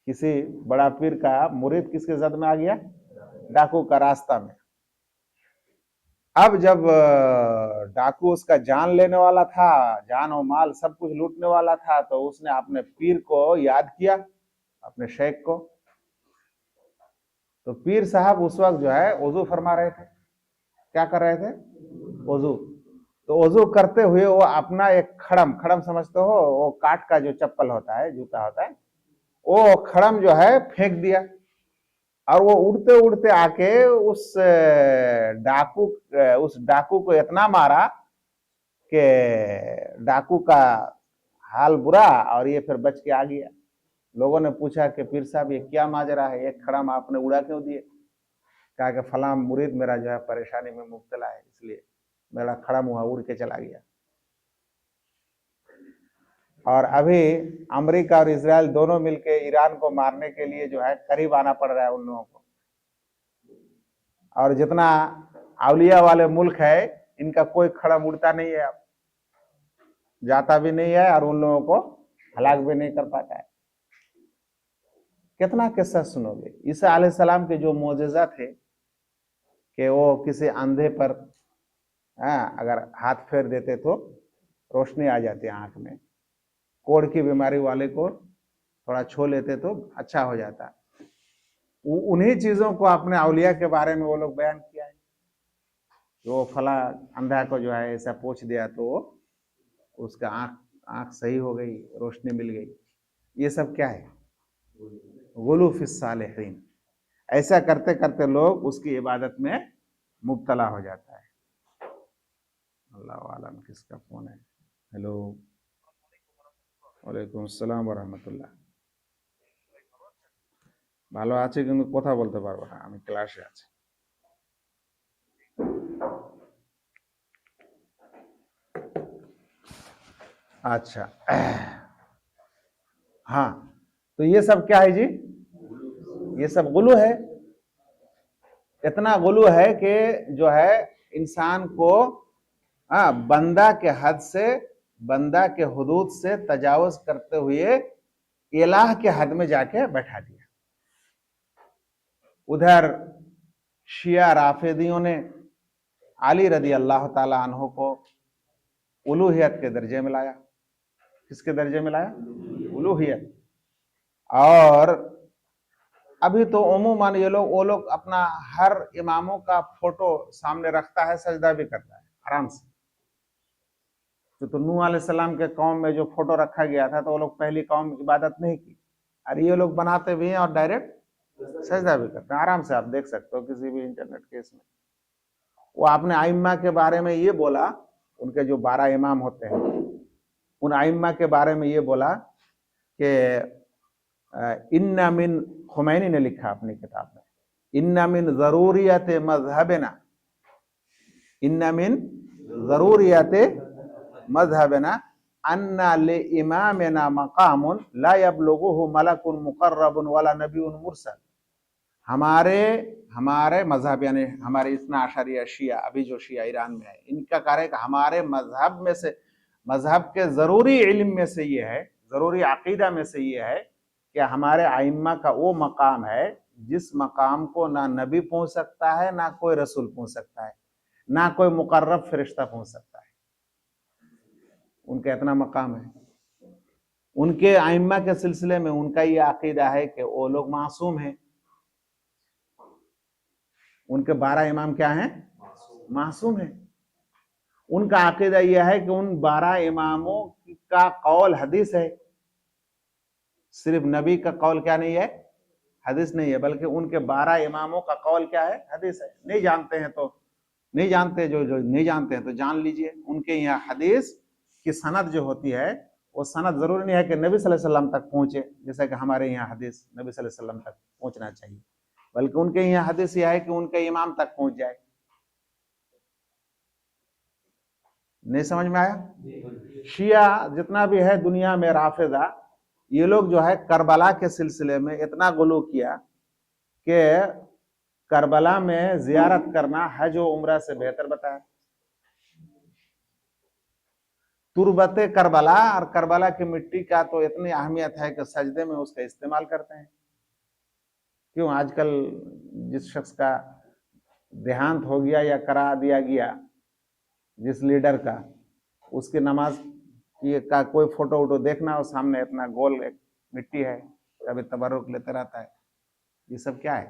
किसी बड़ा पीर का मुरीद किसके जद में आ गया? डाकू का रास्ता में। अब जब डाकू उसका जान लेने वाला था, जान और माल सब कुछ लूटने वाला था, तो उसने अपने पीर को याद किया, अपने शेख को। तो पीर साहब उस वक्त जो है वजू फरमा रहे थे। क्या कर रहे थे? वजू। तो वजू करते हुए वो अपना एक खड़म, खड़म समझते हो, वो काठ का जो चप्पल होता है, जूता होता है, वो खड़म जो है फेंक दिया और वो उड़ते उड़ते आके उस डाकू को इतना मारा कि डाकू का हाल बुरा और ये फिर बच के आ गया। लोगों ने पूछा कि पीर साहब ये क्या माजरा है, एक खड़म आपने उड़ा क्यों दिए? कहा कि फलां मुरीद मेरा जो है परेशानी में मुब्तला है, इसलिए मेरा खड़म हुआ, उड़ के चला गया। और अभी अमेरिका और इजराइल दोनों मिलके ईरान को मारने के लिए जो है करीब आना पड़ रहा है उन लोगों को। और जितना अवलिया वाले मुल्क है इनका कोई खड़म उड़ता नहीं है, अब जाता भी नहीं है और उन लोगों को हलाक भी नहीं कर पाता है। कितना किस्सा सुनोगे। ईसा अलैहिस्सलाम के जो मोजेजा थे कि वो किसी अंधे पर अगर हाथ फेर देते तो रोशनी आ जाती आंख में, कोढ़ की बीमारी वाले को थोड़ा छू लेते तो अच्छा हो जाता। उन्हीं चीजों को अपने अवलिया के बारे में वो लोग बयान किया है। वो फला अंधा को जो है ऐसा पोंछ दिया तो उसका आंख सही हो गई, रोशनी मिल गई। ये सब क्या है? गुलू फिस सालिहीन। ऐसा करते करते लोग उसकी इबादत में मुब्तला हो जाता है। अल्लाह आलम किसका फोन है। हेलो, वालेकुम अस्सलाम वरहमतुल्लाह। ভালো আছে কিন্তু কথা বলতে পারবো না, আমি ক্লাসে আছি। अच्छा, हाँ, तो ये सब क्या है जी? ये सब गुलू है। इतना गुलू है कि जो है इंसान को बंदा के हद से, बंदा के हुदूद से तजावुज करते हुए इलाह के हद में जाके बैठा दिया। उधर शिया राफिदियों ने अली रदी अल्लाह ताला अन्हु को उलूहियत के दर्जे में लाया। किसके दर्जे में लाया? उलूहियत। और अभी तो उमूमन ये लोग, वो लोग अपना हर इमामों का फोटो सामने रखता है, सजदा भी करता है आराम से। तो नूह अलैहिस्सलाम के कौम में जो फोटो रखा गया था तो वो लोग पहली कौम इबादत नहीं की, और ये लोग बनाते भी हैं और डायरेक्ट सजदा भी करते हैं। आराम से आप देख सकते हो किसी भी इंटरनेट केस में। वो आपने आइम्मा के बारे में ये बोला, उनके जो 12 इमाम होते हैं, उन आइम्मा के बारे में ये बोला कि इन्ना मिन, खुमैनी ने लिखा अपनी किताब में, इन्ना मिन ज़रूरियत मज़हबना, इन्ना मिन ज़रूरियत मज़हबना अन्ना ले इमामना मकामुन ला यबलुगुहु मलकुन मुकर्रबुन वला नबियुन मुरसल। हमारे मजहब यानी हमारे इस्ना अशरिया शिया, अभी जो शिया ईरान में है, इनका कार्य हमारे मजहब में से, मजहब के जरूरी इल्म में से ये है, जरूरी अकीदा में से ये है कि हमारे आइम्मा का वो मकाम है जिस मकाम को ना नबी पहुंच सकता है, ना कोई रसूल पहुंच सकता है, ना कोई मुकर्रब फरिश्ता पहुंच सकता है। उनका इतना मकाम है। उनके आइम्मा के सिलसिले में उनका ये अकीदा है कि वो लोग मासूम हैं। उनके 12 इमाम क्या हैं? मासूम हैं। उनका अकीदा यह है कि उन 12 इमामों का कौल हदीस है। सिर्फ नबी का कौल क्या नहीं है? हदीस नहीं है, बल्कि उनके 12 इमामों का कौल क्या है? हदीस है। नहीं जानते हैं तो नहीं जानते, जो नहीं जानते हैं तो जान लीजिए। उनके यहाँ हदीस की सनद जो होती है वो सनद जरूरी नहीं है कि नबी सल्लल्लाहु अलैहि वसल्लम तक पहुंचे, जैसा कि हमारे यहाँ हदीस नबी सल्लल्लाहु अलैहि वसल्लम तक पहुंचना चाहिए, बल्कि उनके यहाँ हदीस यह है कि उनके इमाम तक पहुंच जाए। नहीं समझ में आया? शिया जितना भी है दुनिया में, राफिदा, ये लोग जो है करबला के सिलसिले में इतना गुलू किया कि करबला में जियारत करना हज और उम्रा से बेहतर बताया। तुरबत करबला और करबला की मिट्टी का तो इतनी अहमियत है कि सजदे में उसका इस्तेमाल करते हैं। क्यों? आजकल जिस शख्स का देहांत हो गया या करा दिया गया, जिस लीडर का, उसकी नमाज की का कोई फोटो वोटो देखना, और सामने इतना गोल एक मिट्टी है, कभी तबरुक लेते रहता है। ये सब क्या है?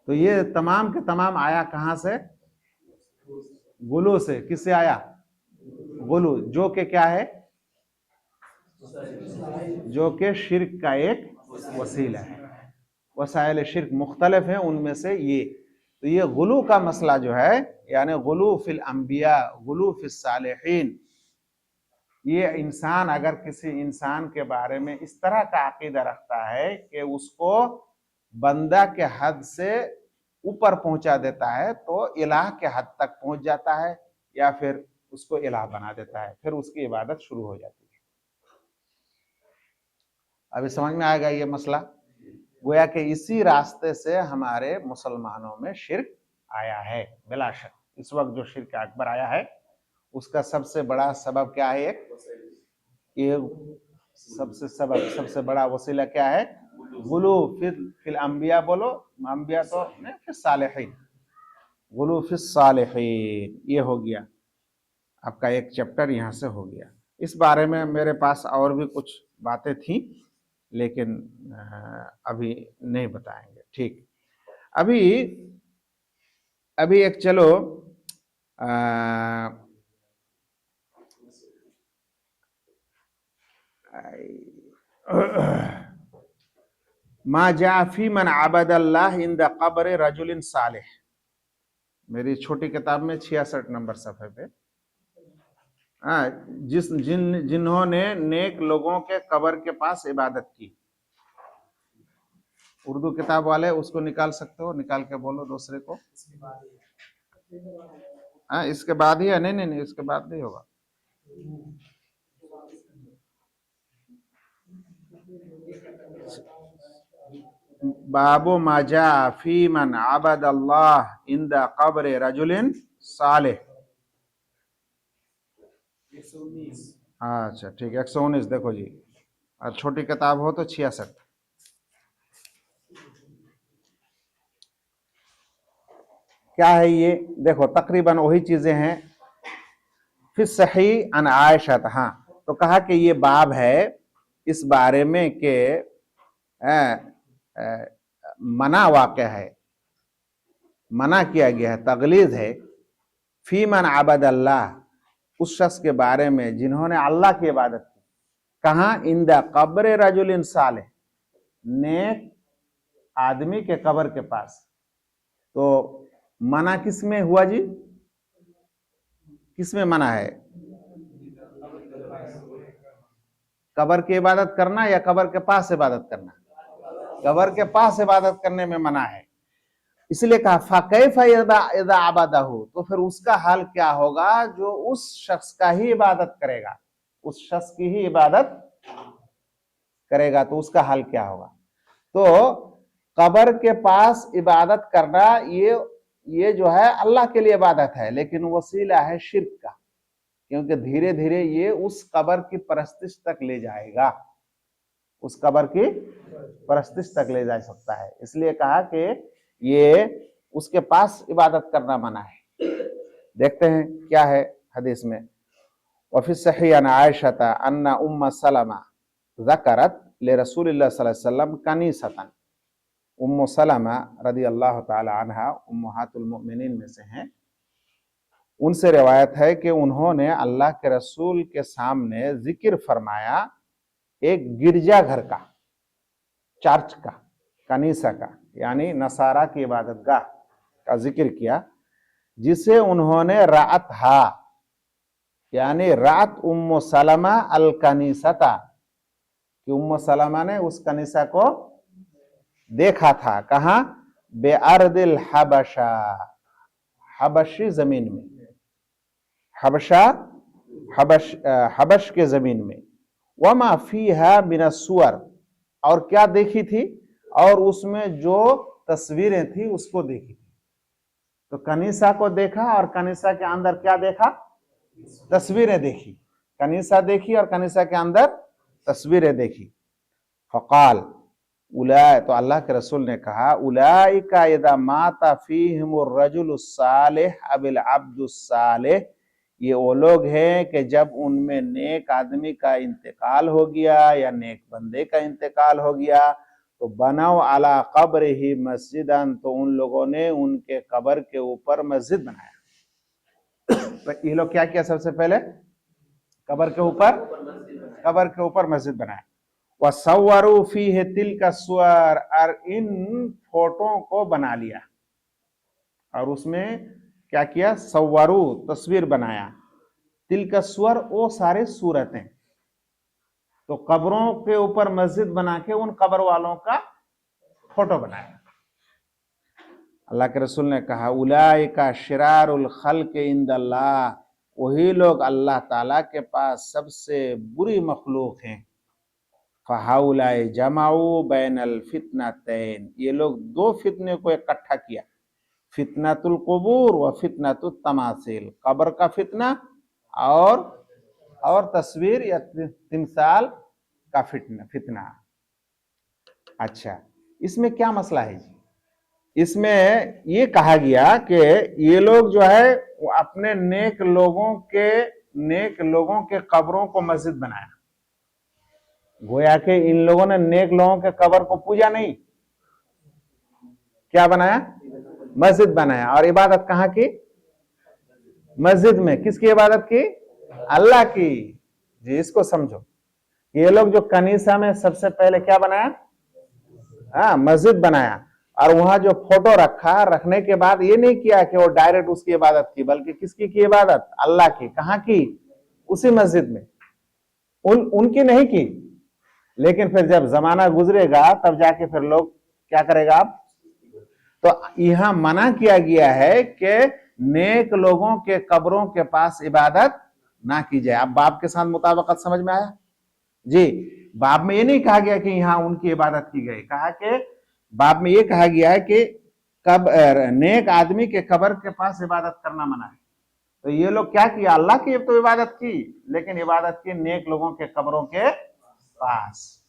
तो ये तमाम के तमाम आया कहां से? गुलू से। किससे आया? गुलू, जो कि क्या है? जो कि शिर्क का एक वसीला है। वसाइल शिर्क मुख्तलिफ है, उनमें से ये। तो ये गुलू का मसला जो है, यानी गुलू फिल अंबिया, गुलू फिल सालिहीन, ये इंसान अगर किसी इंसान के बारे में इस तरह का अकीदा रखता है कि उसको बंदा के हद से ऊपर पहुंचा देता है, तो इलाह के हद तक पहुंच जाता है, या फिर उसको इलाह बना देता है, फिर उसकी इबादत शुरू हो जाती है। अभी समझ में आएगा ये मसला? गोया कि इसी रास्ते से हमारे मुसलमानों में शिर्क आया है। बिला शक इस वक्त जो शिर्क अकबर आया है, उसका सबसे बड़ा सबब क्या है? ये सबसे बड़ा वसीला क्या है? गुलू फिल अंबिया, बोलो अंबिया तो नहीं, फिर सालिहीन, गुलू फिल सालिहीन। ये हो गया आपका एक चैप्टर, यहां से हो गया। इस बारे में मेरे पास और भी कुछ बातें थी, लेकिन अभी नहीं बताएंगे। ठीक, अभी एक चलो मा जाफी मन आबदल्लाह इंद कब्र रजुलिन सालिह, मेरी छोटी किताब में 66 नंबर सफ़े पे, जिन्होंने नेक लोगों के कब्र के पास इबादत की। उर्दू किताब वाले उसको निकाल सकते हो, निकाल के बोलो दूसरे को। हाँ, इसके बाद ही है। नहीं, इसके बाद नहीं होगा। बाबू माजा फी मन आबद अल्लाह इंद कब्र रजुलिन सालिह। अच्छा ठीक, 119 देखो जी, और छोटी किताब हो तो 66। क्या है ये? देखो तकरीबन वही चीजें हैं। फिर सही अन आयशा, हाँ, तो कहा कि ये बाब है इस बारे में कि मना वाक़या है, मना किया गया है, तगलीद है। फी मन आबद अल्लाह, उस शख्स के बारे में जिन्होंने अल्लाह की इबादत की। कहाँ? इंदा कब्र रजुलिन सालिह, नेक आदमी के कब्र के पास। तो मना किस में हुआ जी? किस में मना है? कब्र की इबादत करना या कब्र के पास इबादत करना? कब्र के पास इबादत करने में मना है। इसलिए कहा फकैफ इज़ा अबदहु, तो फिर उसका हाल क्या होगा जो उस शख्स का ही इबादत करेगा, उस शख्स की ही इबादत करेगा, तो उसका हाल क्या होगा? तो कब्र के पास इबादत करना ये जो है अल्लाह के लिए इबादत है, लेकिन वसीला है शिर्क का, क्योंकि धीरे धीरे ये उस कब्र की परस्तिश तक ले जाएगा, उस कब्र की परस्तिश तक ले जा सकता है। इसलिए कहा कि ये उसके पास इबादत करना मना है। देखते हैं क्या है हदीस में। वफ़ी सहीह अन आयशा अन्ना उम्म सलमा ज़करत ले रसूलिल्लाह सल्लल्लाहु अलैहि वसल्लम कनीसतन। उम्म सलमा रदी अल्लाह ताला अन्हा उम्महातुल मोमिनीन में से हैं। उनसे रिवायत है कि उन्होंने अल्लाह के रसूल के सामने जिक्र फरमाया एक गिरजाघर का, चर्च का, कनीसा का, यानी नसारा की इबादतगाह का जिक्र किया, जिसे उन्होंने रात हा यानी रात उम्म सलमा अल कनीसता, कि उम्म सलमा ने उस कनीसा को देखा था। कहाँ? बेअर्दिल हबशा, हबशी जमीन में, हबशा हबश के जमीन में। वमा फीहा मिन सुअर, और क्या देखी थी? और उसमें जो तस्वीरें थी उसको देखी थी। तो कनीसा को देखा और कनीसा के अंदर क्या देखा? तस्वीरें देखी। कनीसा देखी और कनीसा के अंदर तस्वीरें देखी। फ़क़ाल उलाए, तो अल्लाह के रसूल ने कहा, उलाइका इज़ा माता फ़ीहिमुर रजुलुस सालिह अबिल अब्दुस सालिह, ये वो लोग हैं कि जब उनमें नेक आदमी का इंतकाल हो गया या नेक बंदे का इंतकाल हो गया, तो बनाओ अला कब्र ही मस्जिदन, तो उन लोगों ने उनके कब्र के ऊपर मस्जिद बनाया। तो ये लोग क्या किया? सबसे पहले कब्र के ऊपर मस्जिद बनाया। वसव्वरू फीहि तिल्का सुवर, और इन फोटो को बना लिया और उसमें क्या किया? सव्वरू, तस्वीर बनाया। तिल्का सुवर, वो सारे सूरतें। तो कब्रों के ऊपर मस्जिद बना के उन कब्र वालों का फोटो बनाया। अल्लाह के रसूल ने कहा, उलाइका शिरारुल खल्क इंदल्लाह, वही लोग अल्लाह ताला के पास सबसे बुरी मखलूक हैं। फ़हाउलाए जमाऊ बैनल फितनतैन, ये लोग दो फितने को इकट्ठा किया, फितनातुल कुबूर व फितनातुत तमासिल, कब्र का फितना और तस्वीर या तिमसाल का फितना। अच्छा, इसमें क्या मसला है जी? इसमें ये कहा गया कि ये लोग जो है वो अपने नेक लोगों के कब्रों को मस्जिद बनाया। गोया के इन लोगों ने नेक लोगों के कब्र को पूजा नहीं, क्या बनाया? मस्जिद बनाया। और इबादत कहाँ की? मस्जिद में। किसकी इबादत की? अल्लाह की। जी, इसको समझो। ये लोग जो कनीसा में सबसे पहले क्या बनाया? मस्जिद बनाया। और वहां जो फोटो रखने के बाद ये नहीं किया कि वो डायरेक्ट उसकी इबादत की, बल्कि किसकी की इबादत? अल्लाह की। कहाँ की? उसी मस्जिद में। उनकी नहीं की। लेकिन फिर जब जमाना गुजरेगा तब जाके फिर लोग क्या करेगा? आप तो यहां मना किया गया है कि नेक लोगों के कब्रों के पास इबादत ना की जाए। अब बाप के साथ मुताबिकत समझ में आया जी? बाप में ये नहीं कहा गया कि यहां उनकी इबादत की गई, कहा कि बाप में ये कहा गया है कि नेक आदमी के कब्र के पास इबादत करना मना है। तो ये लोग क्या किया? अल्लाह की तो इबादत की, लेकिन इबादत की नेक लोगों के कब्रों के पास।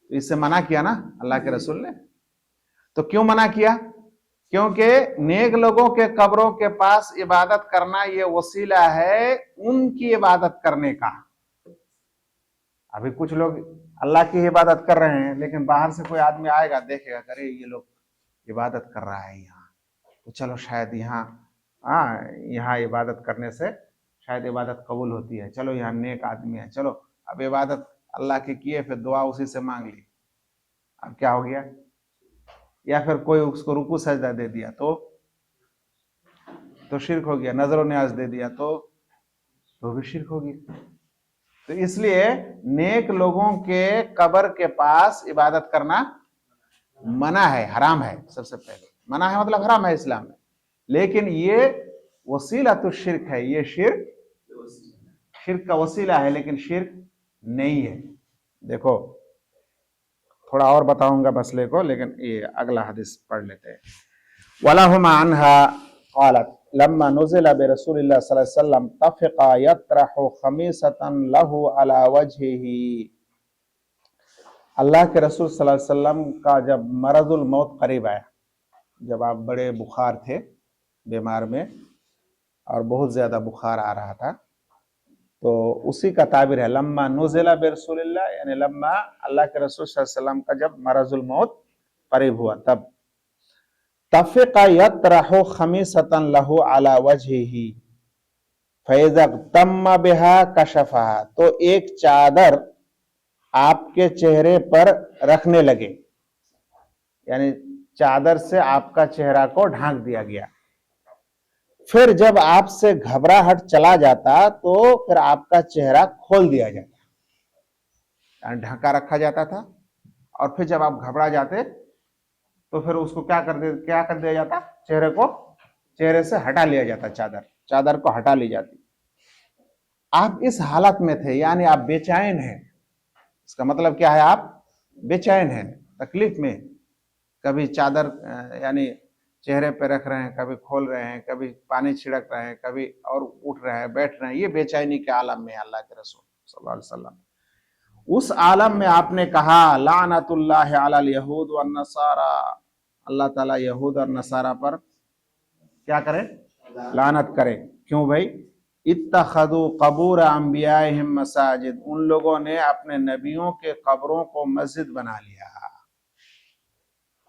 तो इससे मना किया ना अल्लाह के रसूल ने। तो क्यों मना किया? क्योंकि नेक लोगों के कब्रों के पास इबादत करना ये वसीला है उनकी इबादत करने का। अभी कुछ लोग अल्लाह की इबादत कर रहे हैं, लेकिन बाहर से कोई आदमी आएगा, देखेगा, अरे ये लोग इबादत कर रहा है यहाँ, तो चलो शायद यहाँ इबादत करने से शायद इबादत कबूल होती है, चलो यहाँ नेक आदमी है, चलो अब इबादत अल्लाह की किए, फिर दुआ उसी से मांग ली। अब क्या हो गया? या फिर कोई उसको रुकू सजदा दे दिया तो शिर्क हो गया। नजर न्याज दे दिया तो भी शिर्क होगी। तो इसलिए नेक लोगों के कब्र के पास इबादत करना मना है, हराम है। सबसे पहले मना है मतलब हराम है इस्लाम में। लेकिन ये वसीला तो शिर्क है, ये शिर्क का वसीला है, लेकिन शिर्क नहीं है। देखो थोड़ा और बताऊंगा मसले को, लेकिन ये अगला हदीस पढ़ लेते हैं। वलहुमा अन्हा क़ालत लम्मा नुज़िला बिरसूलिल्लाह सल्लल्लाहु अलैहि वसल्लम तफ़क़ा यत्रहु खमीसतन लहु अला वजहिही। अल्लाह के रसूल सल्लल्लाहु अलैहि वसल्लम का जब मरजुल मौत करीब आया, जब आप बड़े बुखार थे, बीमार में, और बहुत ज़्यादा बुखार आ रहा था, तो उसी का ताबिर है लम्मा नुज़िला बिरसूलिल्लाह, यानी लम्मा अल्लाह के रसूल सल्लल्लाहु अलैहि वसल्लम का जब मरजुल मौत करीब हुआ तब तफ़िक़ा यतरहु खमीसतन लहु अला वजहिही फैज़ा तम्मा बिहा कशफहा, तो एक चादर आपके चेहरे पर रखने लगे, यानी चादर से आपका चेहरा को ढांक दिया गया। फिर जब आपसे घबराहट चला जाता तो फिर आपका चेहरा खोल दिया जाता, यानी ढका रखा जाता था, और फिर जब आप घबरा जाते तो फिर उसको क्या कर दिया जाता, चेहरे से हटा लिया जाता, चादर को हटा ली जाती। आप इस हालत में थे, यानी आप बेचैन हैं। इसका मतलब क्या है, आप बेचैन हैं, तकलीफ में, कभी चादर यानी चेहरे पे रख रहे हैं, कभी खोल रहे हैं, कभी पानी छिड़क रहे हैं, कभी और उठ रहे हैं, बैठ रहे हैं, ये बेचैनी के आलम में अल्लाह के रसूल सल्लल्लाहु अलैहि वसल्लम। उस आलम में आपने कहा लानतुल्लाहि अलल यहूद वन नसारा, अल्लाह ताला यहूद और नसारा पर क्या करे, लानत करे। क्यों भाई, इत्तखदु कबूर अंबियाहिम मसाजिद, उन लोगों ने अपने नबियों के कब्रों को मस्जिद बना लिया।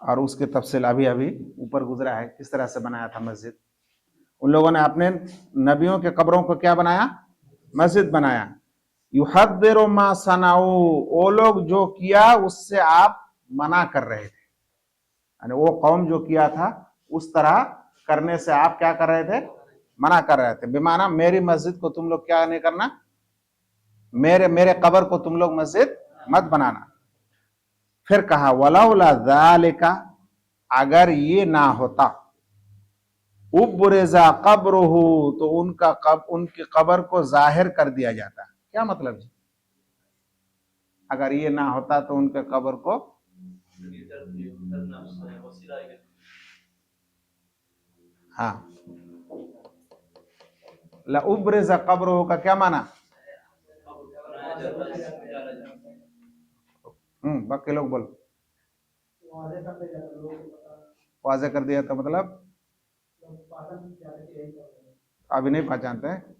और उसके तफसील अभी ऊपर गुजरा है, किस तरह से बनाया था मस्जिद। उन लोगों ने अपने नबियों के कब्रों को क्या बनाया, मस्जिद बनाया। युहद्दिरु मा सनाऊ, वो लोग जो किया उससे आप मना कर रहे थे, यानी वो कौम जो किया था उस तरह करने से आप क्या कर रहे थे, मना कर रहे थे। बेमाना मेरी मस्जिद को तुम लोग क्या नहीं करना, मेरे कब्र को तुम लोग मस्जिद मत बनाना। फिर कहा वलौला ज़ालिका, अगर ये ना होता, उब्रिज़ा क़ब्रुहु, तो उनकी कब्र को जाहिर कर दिया जाता। क्या मतलब जी, अगर ये ना होता तो उनके कब्र को, हाँ, ला उब्रिज़ा क़ब्रुहु का क्या माना, बाकी लोग बोलो, वाज़े कर दिया था, मतलब अभी नहीं पहचानते हैं।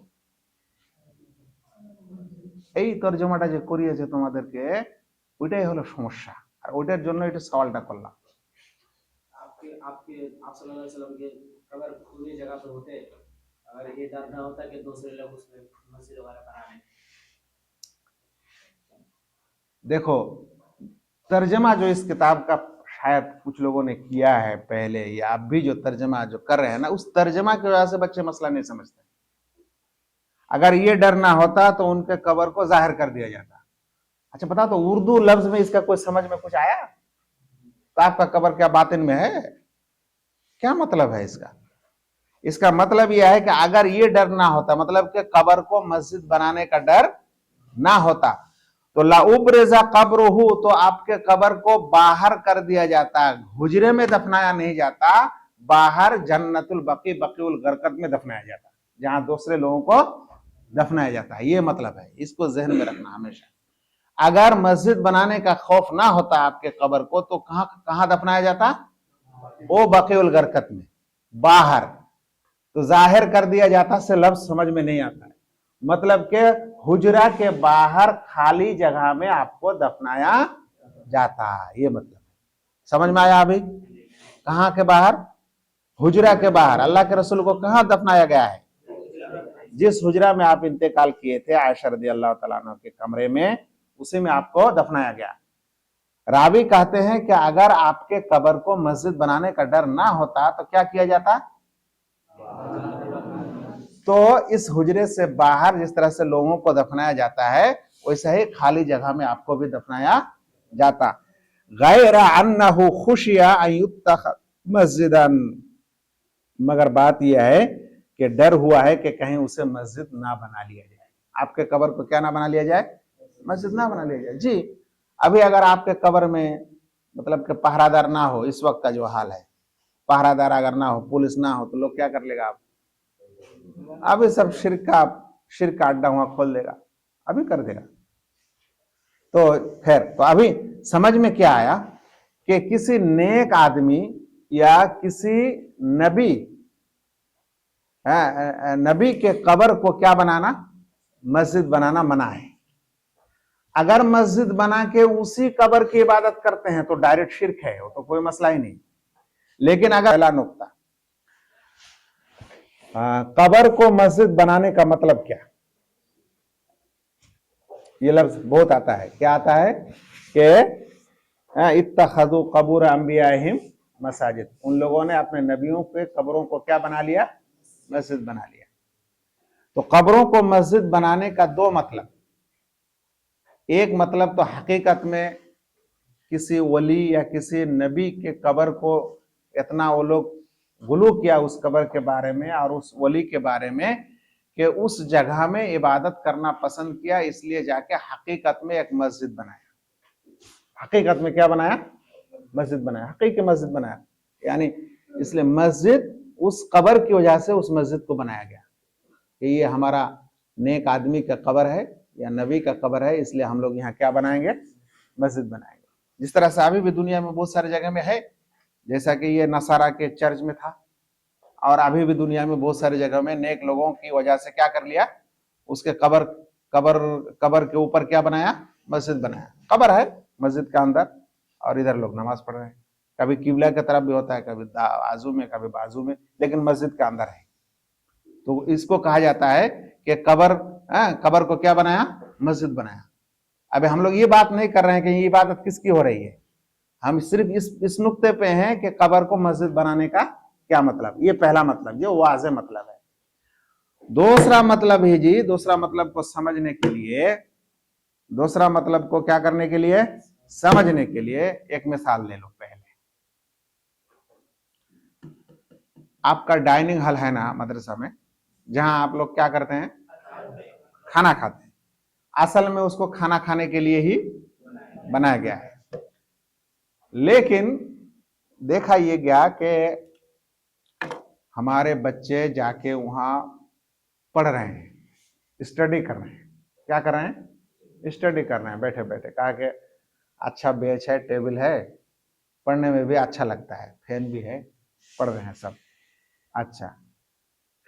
এই তরজমাটা যে করিয়েছে তোমাদেরকে, ওইটাই হলো সমস্যা, আর ওইটার জন্য এটা সওয়ালটা করলাম। आपके आप सल्लल्लाहु अलैहि वसल्लम के कब्र खुली जगह पे होते, अगर ये डर ना होता कि दूसरे लोग उसमें मस्जिद वगैरह बना लें। देखो तर्जमा जो इस किताब का शायद कुछ लोगों ने किया है पहले, या आप भी जो तर्जमा जो कर रहे हैं ना, उस तर्जमा की वजह से बच्चे मसला नहीं समझते। अगर ये डर ना होता तो उनके कब्र को जाहिर कर दिया जाता। अच्छा बता, तो उर्दू लफ्ज में इसका कोई समझ में कुछ आया, तो आपका कब्र क्या बातिन में है, क्या मतलब है इसका? इसका मतलब यह है कि अगर ये डर ना होता, मतलब कि कब्र को मस्जिद बनाने का डर ना होता, तो लाउब्रिज़ा क़ब्रुहु, तो आपके कब्र को बाहर कर दिया जाता, हुजरे में दफनाया नहीं जाता, बाहर जन्नतुल बकी बकीउल गरकत में दफनाया जाता, जहां दूसरे लोगों को दफनाया जाता है। ये मतलब है, इसको जहन में रखना हमेशा। अगर मस्जिद बनाने का खौफ ना होता आपके कब्र को, तो कहां दफनाया जाता, वो बकीउल गरकत में, बाहर। तो जाहिर कर दिया जाता से लफ्ज समझ में नहीं आता है, मतलब के हुजरा के बाहर खाली जगह में आपको दफनाया जाता, ये मतलब समझ में आया। अभी कहां के बाहर, हुजरा के बाहर। अल्लाह के रसूल को कहां दफनाया गया है, जिस हुजरा में आप इंतकाल किए थे आयशा रज़ियल्लाहु तआला अन्हा के कमरे में, उसी में आपको दफनाया गया। रावी कहते हैं कि अगर आपके कब्र को मस्जिद बनाने का डर ना होता तो क्या किया जाता, तो इस हुजरे से बाहर जिस तरह से लोगों को दफनाया जाता है, वैसे ही खाली जगह में आपको भी दफनाया जाता। गैर अन्नहु खुशिया अन युत्तखज़ मस्जिदन, मगर बात यह है कि डर हुआ है कि कहीं उसे मस्जिद ना बना लिया जाए, आपके कब्र को क्या ना बना लिया जाए, मस्जिद ना बना लिया जाए। जी, अभी अगर आपके कब्र में मतलब कि पहरादार ना हो, इस वक्त का जो हाल है, पहरादार अगर ना हो, पुलिस ना हो, तो लोग क्या कर लेगा, आप अभी सब शिर्क का अड्डा वहां खोल देगा, अभी कर देगा। तो खैर, तो अभी समझ में क्या आया कि किसी नेक आदमी या किसी नबी के कब्र को क्या बनाना, मस्जिद बनाना मना है। अगर मस्जिद बना के उसी कब्र की इबादत करते हैं तो डायरेक्ट शिर्क है, वो तो कोई मसला ही नहीं। लेकिन अगर पहला नुक्ता, कब्र को मस्जिद बनाने का मतलब क्या? ये लफ्ज बहुत आता है। क्या आता है कि इत्तखज़ू क़ुबूर अंबियाहिम मसाजिद, उन लोगों ने अपने नबियों के कब्रों को क्या बना लिया? मस्जिद बना लिया। तो कब्रों को मस्जिद बनाने का दो मतलब, एक मतलब तो हकीकत में किसी वली या किसी नबी के कब्र को इतना वो लोग गुलू किया उस कब्र के बारे में और उस वली के बारे में कि उस जगह में इबादत करना पसंद किया, इसलिए जाके हकीकत में एक मस्जिद बनाया। हकीकत में क्या बनाया? मस्जिद बनाया, हकीकी मस्जिद बनाया। यानी इसलिए मस्जिद उस कब्र की वजह से उस मस्जिद को बनाया गया कि ये हमारा नेक आदमी का कब्र है या नबी का कब्र है, इसलिए हम लोग यहाँ क्या बनाएंगे? मस्जिद बनाएंगे। जिस तरह से अभी भी दुनिया में बहुत सारी जगह में है, जैसा कि ये नसारा के चर्च में था, और अभी भी दुनिया में बहुत सारी जगह में नेक लोगों की वजह से क्या कर लिया? उसके कब्र कब्र कब्र के ऊपर क्या बनाया? मस्जिद बनाया। कब्र है मस्जिद के अंदर और इधर लोग नमाज पढ़ रहे हैं। कभी किबला की तरफ भी होता है, कभी आजू में, कभी बाजू में, लेकिन मस्जिद के अंदर है। तो इसको कहा जाता है कि कब्र को क्या बनाया? मस्जिद बनाया। अबे हम लोग ये बात नहीं कर रहे हैं कि ये इबादत किसकी हो रही है, हम सिर्फ इस नुक्ते पे हैं कि कब्र को मस्जिद बनाने का क्या मतलब। ये पहला मतलब जो वाज़े मतलब है। दूसरा मतलब है जी, दूसरा मतलब को समझने के लिए, दूसरा मतलब को क्या करने के लिए? समझने के लिए एक मिसाल ले लो। पहले आपका डाइनिंग हॉल है ना मदरसा में, जहां आप लोग क्या करते हैं? खाना खाते हैं। असल में उसको खाना खाने के लिए ही बनाया गया है, लेकिन देखा ये गया कि हमारे बच्चे जाके वहां पढ़ रहे हैं, स्टडी कर रहे हैं। क्या कर रहे हैं? स्टडी कर रहे हैं बैठे बैठे। कहा कि अच्छा बेंच है, टेबल है, पढ़ने में भी अच्छा लगता है, फैन भी है, पढ़ रहे हैं सब। अच्छा,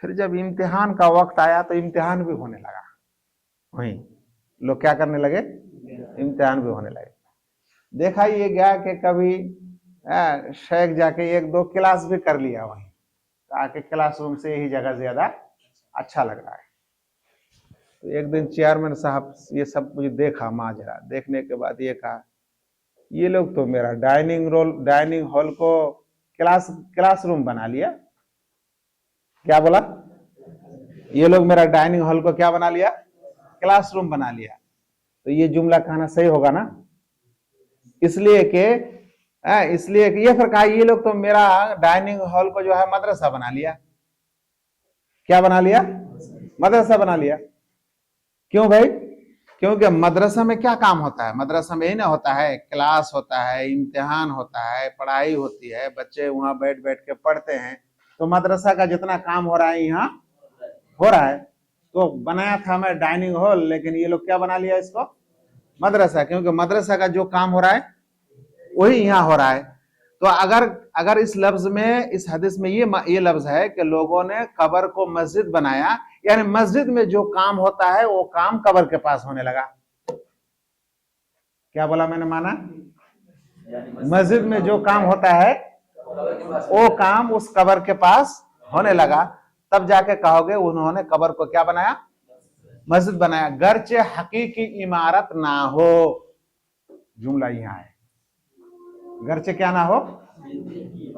फिर जब इम्तिहान का वक्त आया तो इम्तिहान भी होने लगा। वहीं लोग क्या करने लगे? इम्तिहान भी होने लगे। देखा ये गया कि कभी शेख जाके एक दो क्लास भी कर लिया वहीं, ताकि क्लासरूम से यही जगह ज्यादा अच्छा लग रहा है। तो एक दिन चेयरमैन साहब ये सब कुछ देखा माजरा, देखने के बाद ये कहा, ये लोग तो मेरा डाइनिंग हॉल को क्लासरूम बना लिया। क्या बोला? ये लोग मेरा डाइनिंग हॉल को क्या बना लिया? क्लासरूम बना लिया। तो ये जुमला कहना सही होगा ना? इसलिए कि ये फिर कहा, ये लोग तो मेरा डाइनिंग हॉल को जो है मदरसा बना लिया। क्या बना लिया? मदरसा बना लिया। क्यों भाई? क्योंकि मदरसा में क्या काम होता है? मदरसा में ही ना होता है, क्लास होता है, इम्तिहान होता है, पढ़ाई होती है, बच्चे वहां बैठ बैठ के पढ़ते हैं। तो मदरसा का जितना काम हो रहा है यहाँ हो रहा है। तो बनाया था मैं डाइनिंग हॉल, लेकिन ये लोग क्या बना लिया इसको? मदरसा। क्योंकि मदरसा का जो काम हो रहा है वही यहाँ हो रहा है। तो अगर इस लफ्ज में, इस हदीस में ये लफ्ज है कि लोगों ने कब्र को मस्जिद बनाया, यानी मस्जिद में जो काम होता है वो काम कब्र के पास होने लगा। क्या बोला मैंने? माना मस्जिद में जो काम होता है वो काम उस कब्र के पास होने लगा। तब जाके कहोगे उन्होंने कब्र को क्या बनाया? मस्जिद बनाया। गर्चे हकीकी इमारत ना हो, जुमला यहाँ है, गर्चे क्या ना हो?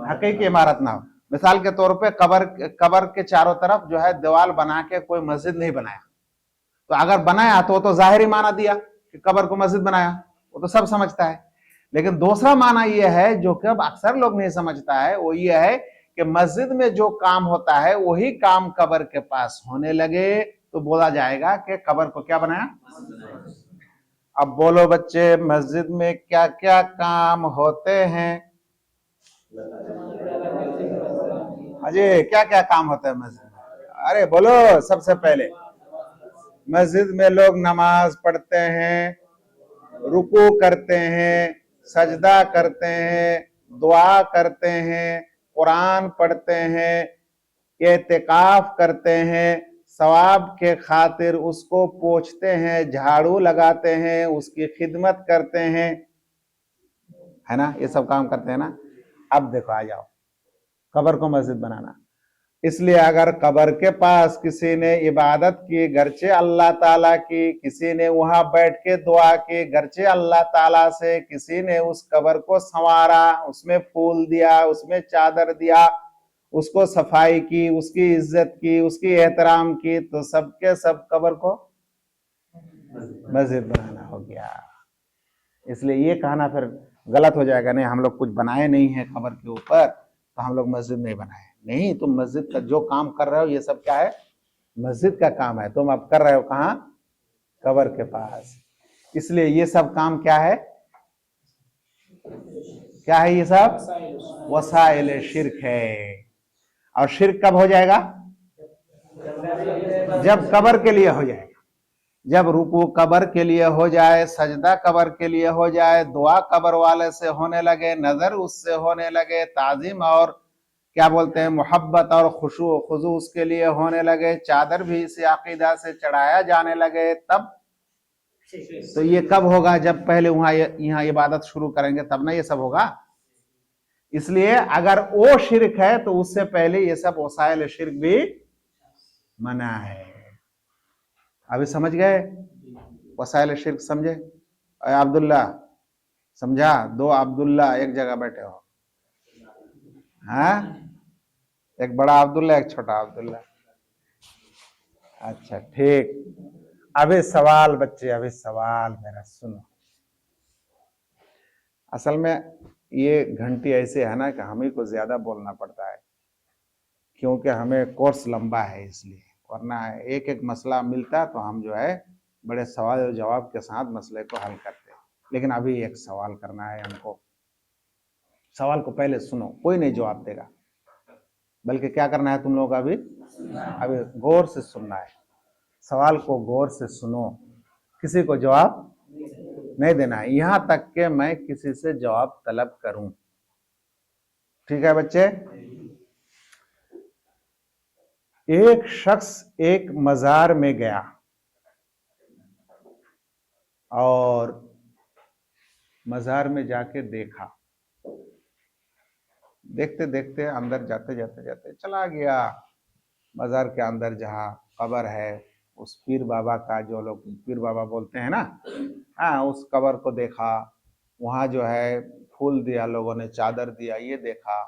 हकीकी इमारत ना हो। मिसाल के तौर पे कब्र के चारों तरफ जो है दीवार बना के कोई मस्जिद नहीं बनाया। तो अगर बनाया तो जाहिर माना दिया कि कब्र को मस्जिद बनाया, वो तो सब समझता है। लेकिन दूसरा माना यह है जो कि अब अक्सर लोग नहीं समझता है, वो ये है कि मस्जिद में जो काम होता है वही काम कब्र के पास होने लगे, तो बोला जाएगा कि कब्र को क्या बनाया? अब बोलो बच्चे, मस्जिद में क्या क्या काम होते हैं? अजय, क्या क्या काम होता है मस्जिद में? अरे बोलो। सबसे पहले मस्जिद में लोग नमाज पढ़ते हैं, रुकू करते हैं, सजदा करते हैं, दुआ करते हैं, कुरान पढ़ते हैं, एतिकाफ करते हैं, सवाब के खातिर उसको पोंछते हैं, झाड़ू लगाते हैं, उसकी खिदमत करते हैं, है ना, ये सब काम करते हैं ना। अब देखो आ जाओ कब्र को मस्जिद बनाना। इसलिए अगर कब्र के पास किसी ने इबादत की गरचे अल्लाह ताला की, किसी ने वहां बैठ के दुआ की गरचे अल्लाह ताला से, किसी ने उस कब्र को संवारा, उसमें फूल दिया, उसमें चादर दिया, उसको सफाई की, उसकी इज्जत की, उसकी एहतराम की, तो सबके सब कब्र को मस्जिद बनाना हो गया। इसलिए ये कहना फिर गलत हो जाएगा, नहीं हम लोग कुछ बनाए नहीं है कब्र के ऊपर तो हम लोग मस्जिद नहीं बनाए। नहीं, तुम मस्जिद का जो काम कर रहे हो ये सब क्या है, मस्जिद का काम है। तुम अब कर रहे हो कहाँ, कब्र के पास। इसलिए ये सब काम क्या है, क्या है ये सब, वसाइल शिर्क है। और शिर्क कब हो जाएगा, जब कब्र के लिए हो जाएगा, जब रुकू कब्र के लिए हो जाए, सजदा कब्र के लिए हो जाए, दुआ कब्र वाले से होने लगे, नजर उससे होने लगे, ताजीम और क्या बोलते हैं मोहब्बत और खुशू उसके लिए होने लगे, चादर भी इसी अकीदा से चढ़ाया जाने लगे, तब तो ये कब होगा, जब पहले वहां यहाँ इबादत शुरू करेंगे तब ना ये सब होगा। इसलिए अगर वो शिर्क है तो उससे पहले ये सब वसाइल शिर्क भी मना है। अभी समझ गए, वसाइल शिर्क समझे। अब्दुल्ला समझा, दो अब्दुल्ला एक जगह बैठे हो, हाँ, एक बड़ा अब्दुल्ला एक छोटा अब्दुल्ला। अच्छा ठीक, अभी सवाल बच्चे, अभी सवाल मेरा सुनो। असल में ये घंटी ऐसे है ना कि हम ही को ज्यादा बोलना पड़ता है, क्योंकि हमें कोर्स लंबा है इसलिए, वरना एक एक मसला मिलता तो हम जो है बड़े सवाल और जवाब के साथ मसले को हल करते। लेकिन अभी एक सवाल करना है हमको। सवाल को पहले सुनो, कोई नहीं जवाब देगा, बल्कि क्या करना है तुम लोग, अभी गौर से सुनना है। सवाल को गौर से सुनो, किसी को जवाब नहीं देना है यहां तक कि मैं किसी से जवाब तलब करूं। ठीक है बच्चे। एक शख्स एक मजार में गया और मजार में जाके देखा, देखते देखते अंदर जाते जाते जाते चला गया मजार के अंदर जहाँ कब्र है उस पीर बाबा का, जो लोग पीर बाबा बोलते हैं ना, हाँ, उस कब्र को देखा। वहाँ जो है फूल दिया लोगों ने, चादर दिया, ये देखा।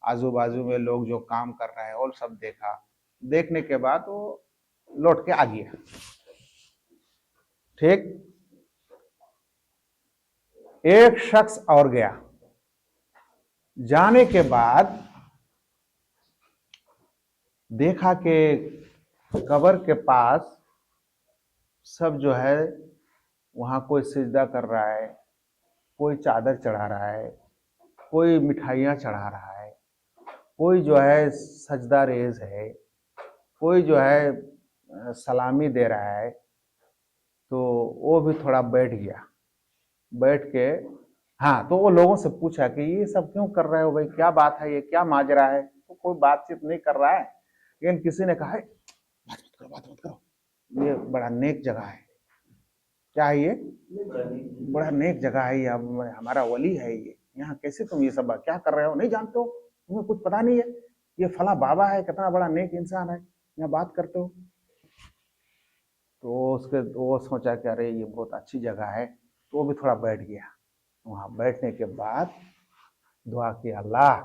आजू बाजू में लोग जो काम कर रहे हैं वो सब देखा। देखने के बाद वो लौट के आ गया। ठीक, एक शख्स और गया, जाने के बाद देखा कि कब्र के पास सब जो है वहां कोई सिजदा कर रहा है, कोई चादर चढ़ा रहा है, कोई मिठाइयाँ चढ़ा रहा है, कोई जो है सजदा रेज है, कोई जो है सलामी दे रहा है। तो वो भी थोड़ा बैठ गया, बैठ के हाँ, तो वो लोगों से पूछा कि ये सब क्यों कर रहे हो भाई, क्या बात है, ये क्या माजरा है। तो कोई बातचीत नहीं कर रहा है, लेकिन किसी ने कहा बात मत करो, ये बड़ा नेक जगह है। क्या है ये, बड़ा नेक जगह है, ये हमारा वली है, ये यहाँ कैसे तुम ये सब क्या कर रहे हो, नहीं जानते हो, तुम्हें कुछ पता नहीं है, ये फला बाबा है, कितना बड़ा नेक इंसान है, यहाँ बात करते हो। तो वो सोचा कि अरे ये बहुत अच्छी जगह है, तो वो भी थोड़ा बैठ गया। वहाँ बैठने के बाद दुआ की, अल्लाह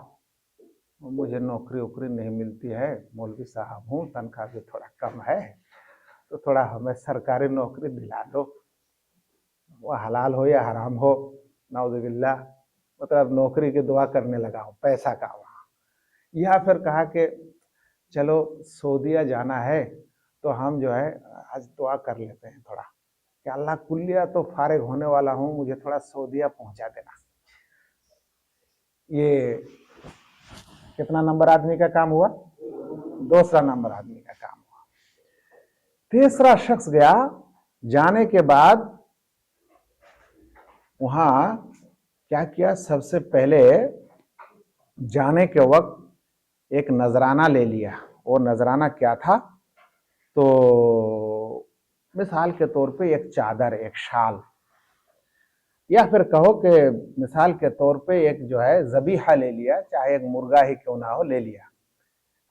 मुझे नौकरी वोकरी नहीं मिलती है, मौलवी साहब हूँ, तनख्वाह भी थोड़ा कम है, तो थोड़ा हमें सरकारी नौकरी दिला दो, वो हलाल हो या हराम हो, नाउज़ुबिल्लाह, मतलब नौकरी की दुआ करने लगा हूँ, पैसा का वहाँ। या फिर कहा कि चलो सऊदीया जाना है तो हम जो है आज दुआ कर लेते हैं थोड़ा कि अल्लाह कुल्लिया तो फारिग होने वाला हूँ, मुझे थोड़ा सऊदीया पहुंचा देना। ये कितना नंबर आदमी का काम हुआ, दूसरा नंबर आदमी का काम हुआ। तीसरा शख्स गया, जाने के बाद वहां क्या किया, सबसे पहले जाने के वक्त एक नजराना ले लिया। वो नजराना क्या था, तो मिसाल के तौर पे एक चादर, एक शाल, या फिर कहो कि मिसाल के तौर पे एक जो है ज़बीहा ले लिया, चाहे एक मुर्गा ही क्यों ना हो, ले लिया।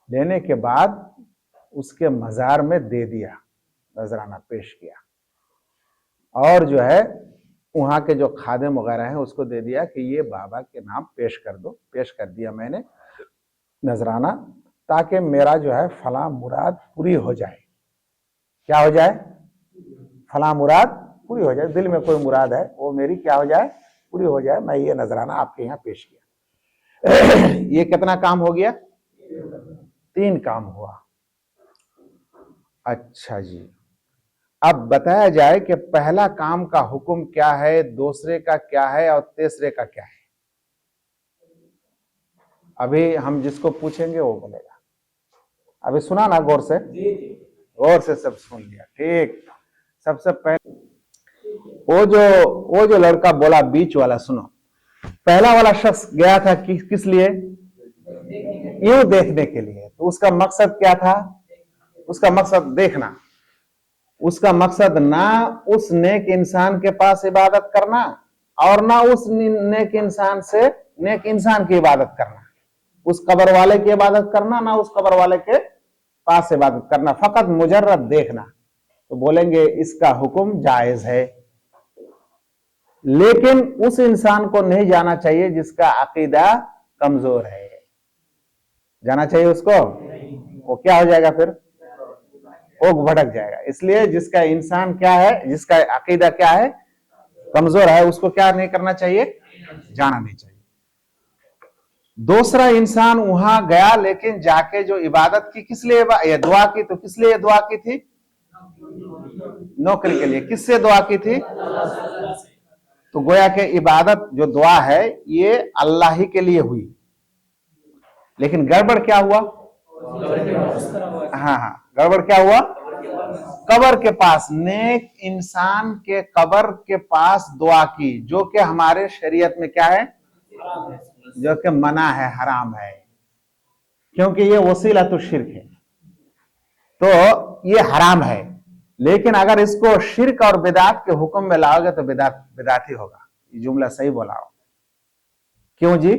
लेने के बाद उसके मज़ार में दे दिया, नजराना पेश किया, और जो है वहाँ के जो खादिम वगैरह हैं उसको दे दिया कि ये बाबा के नाम पेश कर दो। पेश कर दिया मैंने नजराना, ताकि मेरा जो है फला मुराद पूरी हो जाए। क्या हो जाए? फला मुराद पूरी हो जाए। दिल में कोई मुराद है वो मेरी क्या हो जाए? पूरी हो जाए। मैं ये नजराना आपके यहाँ पेश किया। ये कितना काम हो गया? 3 काम हुआ। अच्छा जी, अब बताया जाए कि पहला काम का हुक्म क्या है, दूसरे का क्या है और तीसरे का क्या है। अभी हम जिसको पूछेंगे वो बोलेगा। अभी सुना ना गौर से? गौर से सब सुन लिया, ठीक। सबसे पहले वो जो लड़का बोला बीच वाला, सुनो। पहला वाला शख्स गया था किस लिए? यूं देखने के लिए। तो उसका मकसद क्या था? उसका मकसद देखना। उसका मकसद ना उस नेक इंसान के पास इबादत करना और ना उस नेक इंसान से नेक इंसान की इबादत करना, उस कब्र वाले की इबादत करना ना उस कब्र वाले के पास इबादत करना, फकत मुजर्रद देखना। तो बोलेंगे इसका हुक्म जायज है, लेकिन उस इंसान को नहीं जाना चाहिए जिसका अकीदा कमजोर है। जाना चाहिए उसको? वो क्या हो जाएगा फिर? वो भटक जाएगा। इसलिए जिसका इंसान क्या है, जिसका अकीदा क्या है, कमजोर है, उसको क्या नहीं करना चाहिए? जाना नहीं चाहिए। दूसरा इंसान वहां गया, लेकिन जाके जो इबादत की, किस लिए ये दुआ की? तो किस लिए दुआ की थी? नौकरी के लिए। किससे दुआ की थी? तो गोया के इबादत जो दुआ है ये अल्लाह ही के लिए हुई। लेकिन गड़बड़ क्या हुआ? हाँ, गड़बड़ क्या हुआ? कब्र के पास, नेक इंसान के कब्र के पास दुआ की, जो कि हमारे शरीयत में क्या है? जो कि मना है, हराम है, क्योंकि ये वसीला तो शिर्क है, तो ये हराम है। लेकिन अगर इसको शिर्क और बिदात के हुक्म में लाओगे तो बिदात ही होगा। ये जुमला सही बोला हो। क्यों जी?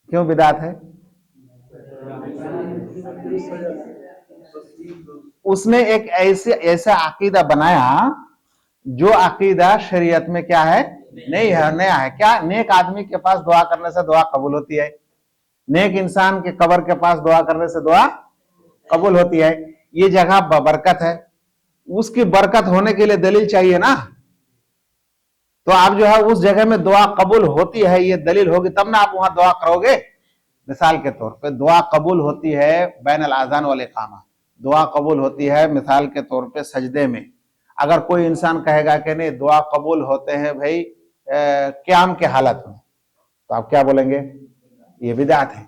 क्यों बिदात है? उसने एक ऐसा अकीदा बनाया जो अकीदा शरीयत में क्या है? नहीं है, नया है। क्या? नेक आदमी के पास दुआ करने से दुआ कबूल होती है, नेक इंसान के कब्र के पास दुआ करने से दुआ कबूल होती है। ये जगह बरकत है, उसकी बरकत होने के लिए दलील चाहिए ना। तो आप जो है उस जगह में दुआ कबूल होती है, ये दलील होगी तब ना आप वहां दुआ करोगे। मिसाल के तौर पे दुआ कबूल होती है बैन आजान वाले कामा, दुआ कबूल होती है मिसाल के तौर पे सजदे में। अगर कोई इंसान कहेगा कि नहीं दुआ कबूल होते हैं भाई क़याम के हालत में, तो आप क्या बोलेंगे? ये बिदात है।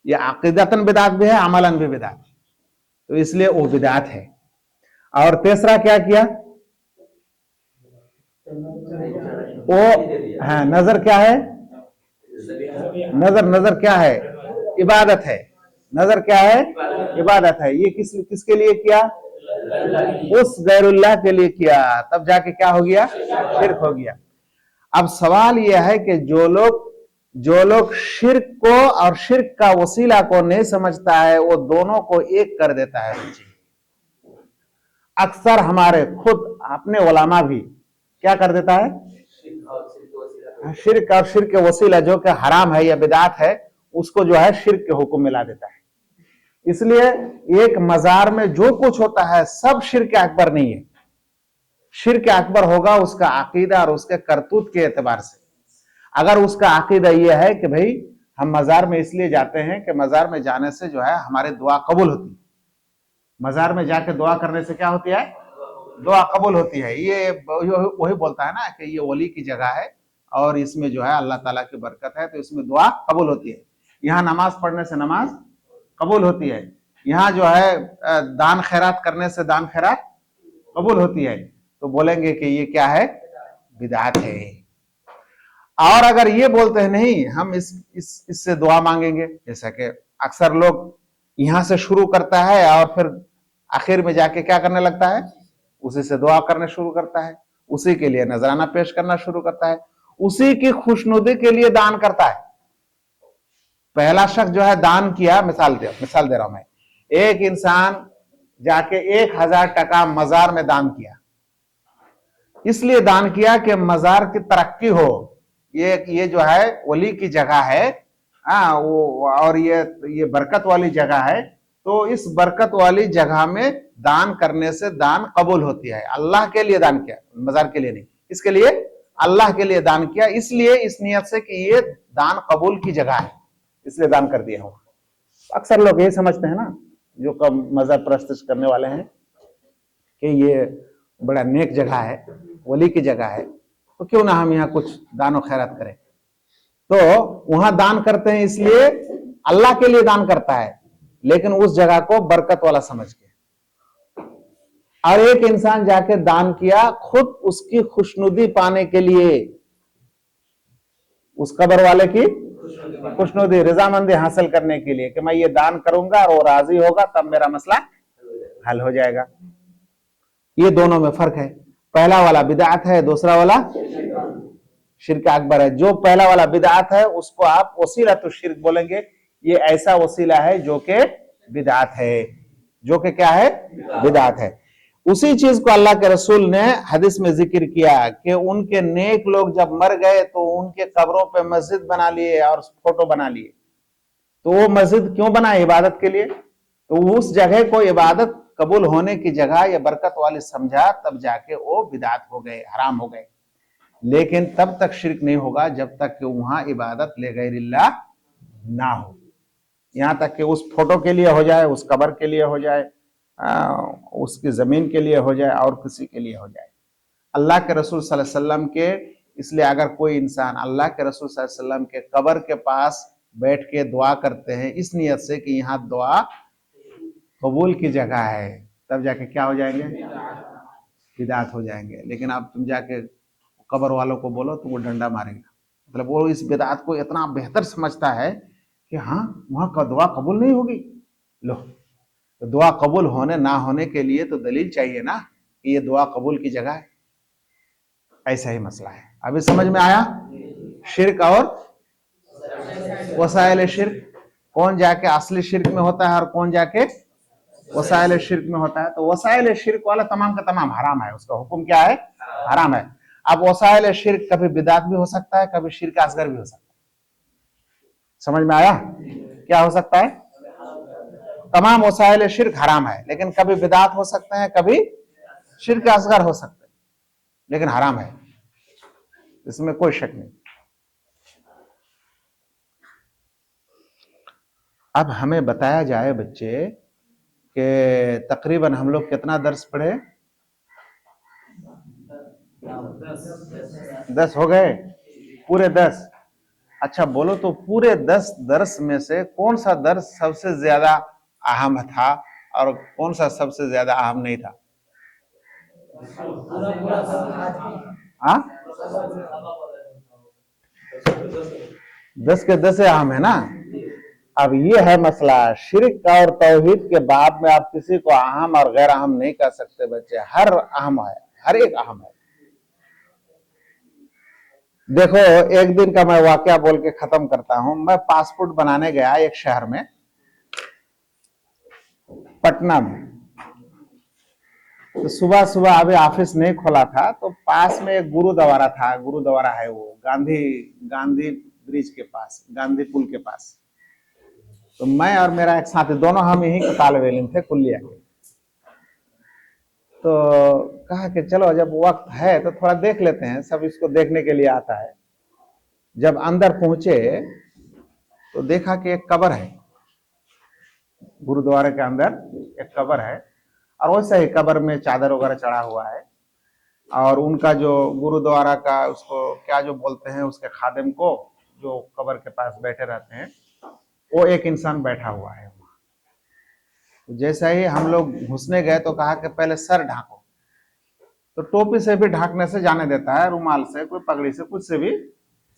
ये अकीदतन बिदात भी है, अमलन भी बिदात है, तो इसलिए वो बिदात है। और तीसरा क्या किया? वो हाँ, नजर क्या है? नजर क्या है? इबादत है। नजर क्या है? इबादत है। ये किसके लिए किया? उस गैरुल्लाह के लिए किया, तब जाके क्या हो गया? शिर्क हो गया। अब सवाल यह है कि जो लोग शिर्क को और शिर्क का वसीला को नहीं समझता है, वो दोनों को एक कर देता है। अक्सर हमारे खुद अपने उलमा भी क्या कर देता है? शिर्क और शिर्क के वसीला जो कि हराम है या बिदात है, उसको जो है शिर्क के हुक्म में ला देता है। इसलिए एक मजार में जो कुछ होता है सब शिर्क अकबर नहीं है। शिर्क अकबर होगा उसका अकीदा और उसके करतूत के एतबार से। अगर उसका अकीदा यह है कि भाई हम मजार में इसलिए जाते हैं कि मजार में जाने से जो है हमारे दुआ कबूल होती है, मजार में जाके दुआ करने से क्या होती है? दुआ कबूल होती है। ये वही बोलता है ना कि ये वली की जगह है और इसमें जो है अल्लाह ताला की बरकत है, तो इसमें दुआ कबूल होती है। यहाँ नमाज पढ़ने से नमाज कबूल होती है, यहाँ जो है दान खैरात करने से दान खैरात कबूल होती है। तो बोलेंगे कि ये क्या है? बिदात है। और अगर ये बोलते हैं नहीं हम इससे दुआ मांगेंगे, जैसा कि अक्सर लोग यहां से शुरू करता है और फिर आखिर में जाके क्या करने लगता है, उसी से दुआ करने शुरू करता है, उसी के लिए नजराना पेश करना शुरू करता है, उसी की खुशनुदी के लिए दान करता है। पहला शख्स जो है दान किया, मिसाल दे रहा हूं मैं, एक इंसान जाके 1000 टका मजार में दान किया, इसलिए दान किया कि मजार की तरक्की हो, ये जो है वली की जगह है, वो और ये बरकत वाली जगह है, तो इस बरकत वाली जगह में दान करने से दान कबूल होती है। अल्लाह के लिए दान किया, मजार के लिए नहीं, इसके लिए अल्लाह के लिए दान किया, इसलिए इस नियत से कि ये दान कबूल की जगह है, इसलिए दान कर दिया हो। अक्सर लोग ये समझते हैं ना, जो कम मजहब परस्तिश करने वाले हैं, कि ये बड़ा नेक जगह है, वली की जगह है, तो क्यों ना हम यहाँ कुछ दान और खैरात करें। तो वहां दान करते हैं इसलिए अल्लाह के लिए दान करता है, लेकिन उस जगह को बरकत वाला समझ के। और एक इंसान जाके दान किया खुद उसकी खुशनुदी पाने के लिए, उस कब्र वाले की खुशनुदी, रजामंदी हासिल करने के लिए, कि मैं ये दान करूंगा और वो राजी होगा तब मेरा मसला हल हो जाएगा। ये दोनों में फर्क है। पहला वाला बिदअत है, दूसरा वाला शिर्क अकबर है। जो पहला वाला बिदअत है उसको आप वसीला तो शिर्क बोलेंगे, ये ऐसा वसीला है जो कि बिदअत है, जो कि क्या है, बिदअत है। उसी चीज को अल्लाह के रसूल ने हदीस में जिक्र किया कि उनके नेक लोग जब मर गए तो उनके कब्रों पे मस्जिद बना लिए और फोटो बना लिए। तो वो मस्जिद क्यों बना, इबादत के लिए। तो उस जगह को इबादत कबूल होने की जगह या बरकत वाली समझा, तब जाके वो बिदात हो गए, हराम हो गए। लेकिन तब तक शिर्क नहीं होगा जब तक कि वहां इबादत ले गैरिल्लाह ना हो। यहां तक कि उस फोटो के लिए हो जाए, उस कब्र के लिए हो जाए, उसकी जमीन के लिए हो जाए और किसी के लिए हो जाए, अल्लाह के रसूल सल्लल्लाहु अलैहि वसल्लम के। इसलिए अगर कोई इंसान अल्लाह के रसूल सल्लल्लाहु अलैहि वसल्लम के कब्र के पास बैठ के दुआ करते हैं इस नियत से कि यहाँ दुआ कबूल की जगह है, तब जाके क्या हो जाएंगे, बिदात हो जाएंगे। लेकिन अब तुम जाके कब्र वालों को बोलो तो वो डंडा मारेगा, मतलब वो इस बिदात को इतना बेहतर समझता है कि हाँ वहां का दुआ कबूल नहीं होगी। लो, तो दुआ कबूल होने ना होने के लिए तो दलील चाहिए ना कि ये दुआ कबूल की जगह है। ऐसा ही मसला है। अभी समझ में आया शिर्क और वसाइल शिर्क, कौन जाके असली शिर्क में होता है और कौन जाके वसाइल शिर्क में होता है। तो वसाइल शिर्क वाला तमाम का तमाम हराम है, उसका हुक्म क्या है, हराम है। अब वसाइल शिर्क कभी बिदात भी हो सकता है, कभी शिर्क असगर भी हो सकता है। समझ में आया, क्या हो सकता है, तमाम वसाइल शिर्क हराम है, लेकिन कभी बिदात हो सकते हैं, कभी शिर्क असगर हो सकते हैं, लेकिन हराम है, इसमें कोई शक नहीं। अब हमें बताया जाए बच्चे कि तकरीबन हम लोग कितना दर्स पढ़े, 10 हो गए, पूरे 10। अच्छा बोलो तो पूरे 10 दर्स में से कौन सा दर्स सबसे ज्यादा अहम था और कौन सा सबसे ज्यादा अहम नहीं था। हाँ, 10 के 10 अहम है ना। अब ये है मसला, शिर्क और तौहीद के बाद में आप किसी को अहम और गैर अहम नहीं कर सकते बच्चे, हर अहम है, हर एक अहम है। देखो एक दिन का मैं वाकया बोल के खत्म करता हूं। मैं पासपोर्ट बनाने गया एक शहर में, पटना में। तो सुबह सुबह अभी ऑफिस नहीं खोला था, तो पास में एक गुरुद्वारा था, गुरुद्वारा है वो गांधी ब्रिज के पास, गांधी पुल के पास। तो मैं और मेरा एक साथी, दोनों हम यहीं के तालिब इल्म थे कुल्लिया के। तो कहा कि चलो जब वक्त है तो थोड़ा देख लेते हैं, सब इसको देखने के लिए आता है। जब अंदर पहुंचे तो देखा कि एक कब्र है, गुरुद्वारे के अंदर एक कब्र है, और वैसे ही कब्र में चादर वगैरह चढ़ा हुआ है। और उनका जो गुरुद्वारा का उसको क्या जो बोलते हैं, उसके खादिम को जो कब्र के पास बैठे रहते हैं, वो एक इंसान बैठा हुआ है वहां। तो जैसे ही हम लोग घुसने गए तो कहा कि पहले सर ढांको। तो टोपी से भी ढांकने से जाने देता है, रुमाल से, कोई पगड़ी से, कुछ से भी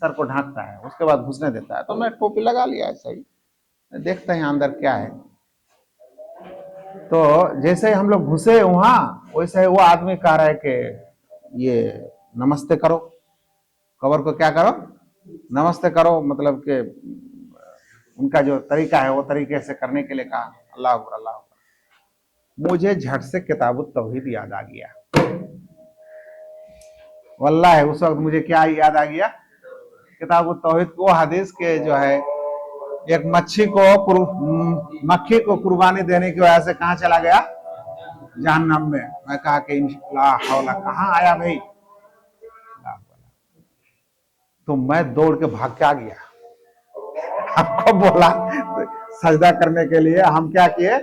सर को ढांकता है, उसके बाद घुसने देता है। तो मैं टोपी लगा लिया ऐसा ही, देखते हैं अंदर क्या है। तो जैसे हम लोग घुसे वहां, वैसे वो आदमी कह रहा है कि ये नमस्ते करो, कबर को क्या करो, नमस्ते करो, मतलब कि उनका जो तरीका है वो तरीके से करने के लिए कहा। अल्लाह अकबर, अल्लाह अकबर। मुझे झट से किताबुत तौहीद याद आ गया। वल्लाह उस वक्त मुझे क्या याद आ गया, किताबुत तौहीद को, हदीस के जो है, एक मक्खी को कुर्बानी देने की वजह से कहां चला गया, जहन्नम में। मैं कहा कि इंशाअल्लाह, कहां आया भाई। तो मैं दौड़ के भाग के आ गया। आपको बोला तो सजदा करने के लिए हम क्या किए,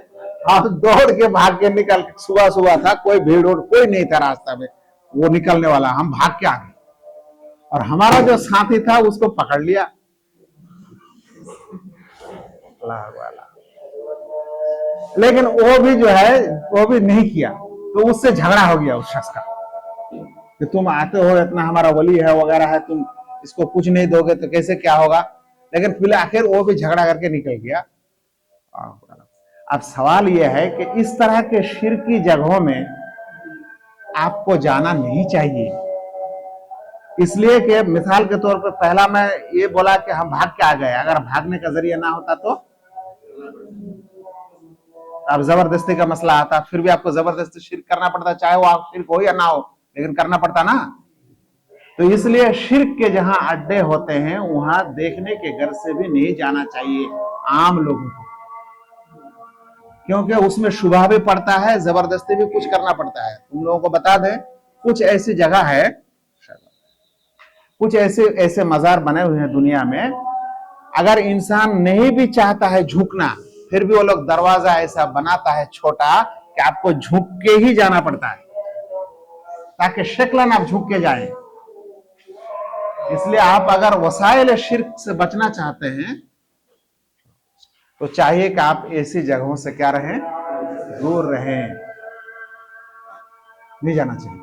हम दौड़ के भाग के निकल, सुबह सुबह था, कोई भीड़ कोई नहीं था रास्ता में, वो निकलने वाला, हम भाग के आ गए और हमारा जो साथी था उसको पकड़ लिया। लेकिन वो भी जो है वो भी नहीं किया, तो उससे झगड़ा हो गया उस शख्स का कि तुम आते हो, इतना हमारा वली है वगैरह है, तुम इसको कुछ नहीं दोगे तो कैसे क्या होगा। लेकिन फिर आखिर वो भी झगड़ा करके निकल गया। अब सवाल यह है कि इस तरह के शिर्क की जगहों में आपको जाना नहीं चाहिए। इसलिए कि मिसाल के तौर पर पहला मैं ये बोला कि हम भाग के आ गए, अगर भागने का जरिया ना होता तो अब जबरदस्ती का मसला आता, फिर भी आपको जबरदस्ती शिर्क करना पड़ता, चाहे वो आप शिर्क हो या ना हो, लेकिन करना पड़ता ना। तो इसलिए शिर्क के जहां अड्डे होते हैं वहां देखने के घर से भी नहीं जाना चाहिए आम लोगों को, क्योंकि उसमें शुबह भी पड़ता है, जबरदस्ती भी कुछ करना पड़ता है। तुम लोगों को बता दें, कुछ ऐसी जगह है, कुछ ऐसे ऐसे मजार बने हुए हैं दुनिया में, अगर इंसान नहीं भी चाहता है झुकना, फिर भी वो लोग दरवाजा ऐसा बनाता है छोटा कि आपको झुक के ही जाना पड़ता है, ताकि शक्लन आप झुक के जाए। इसलिए आप अगर वसाइल शिर्क से बचना चाहते हैं तो चाहिए कि आप ऐसी जगहों से क्या रहें, दूर रहें, नहीं जाना चाहिए।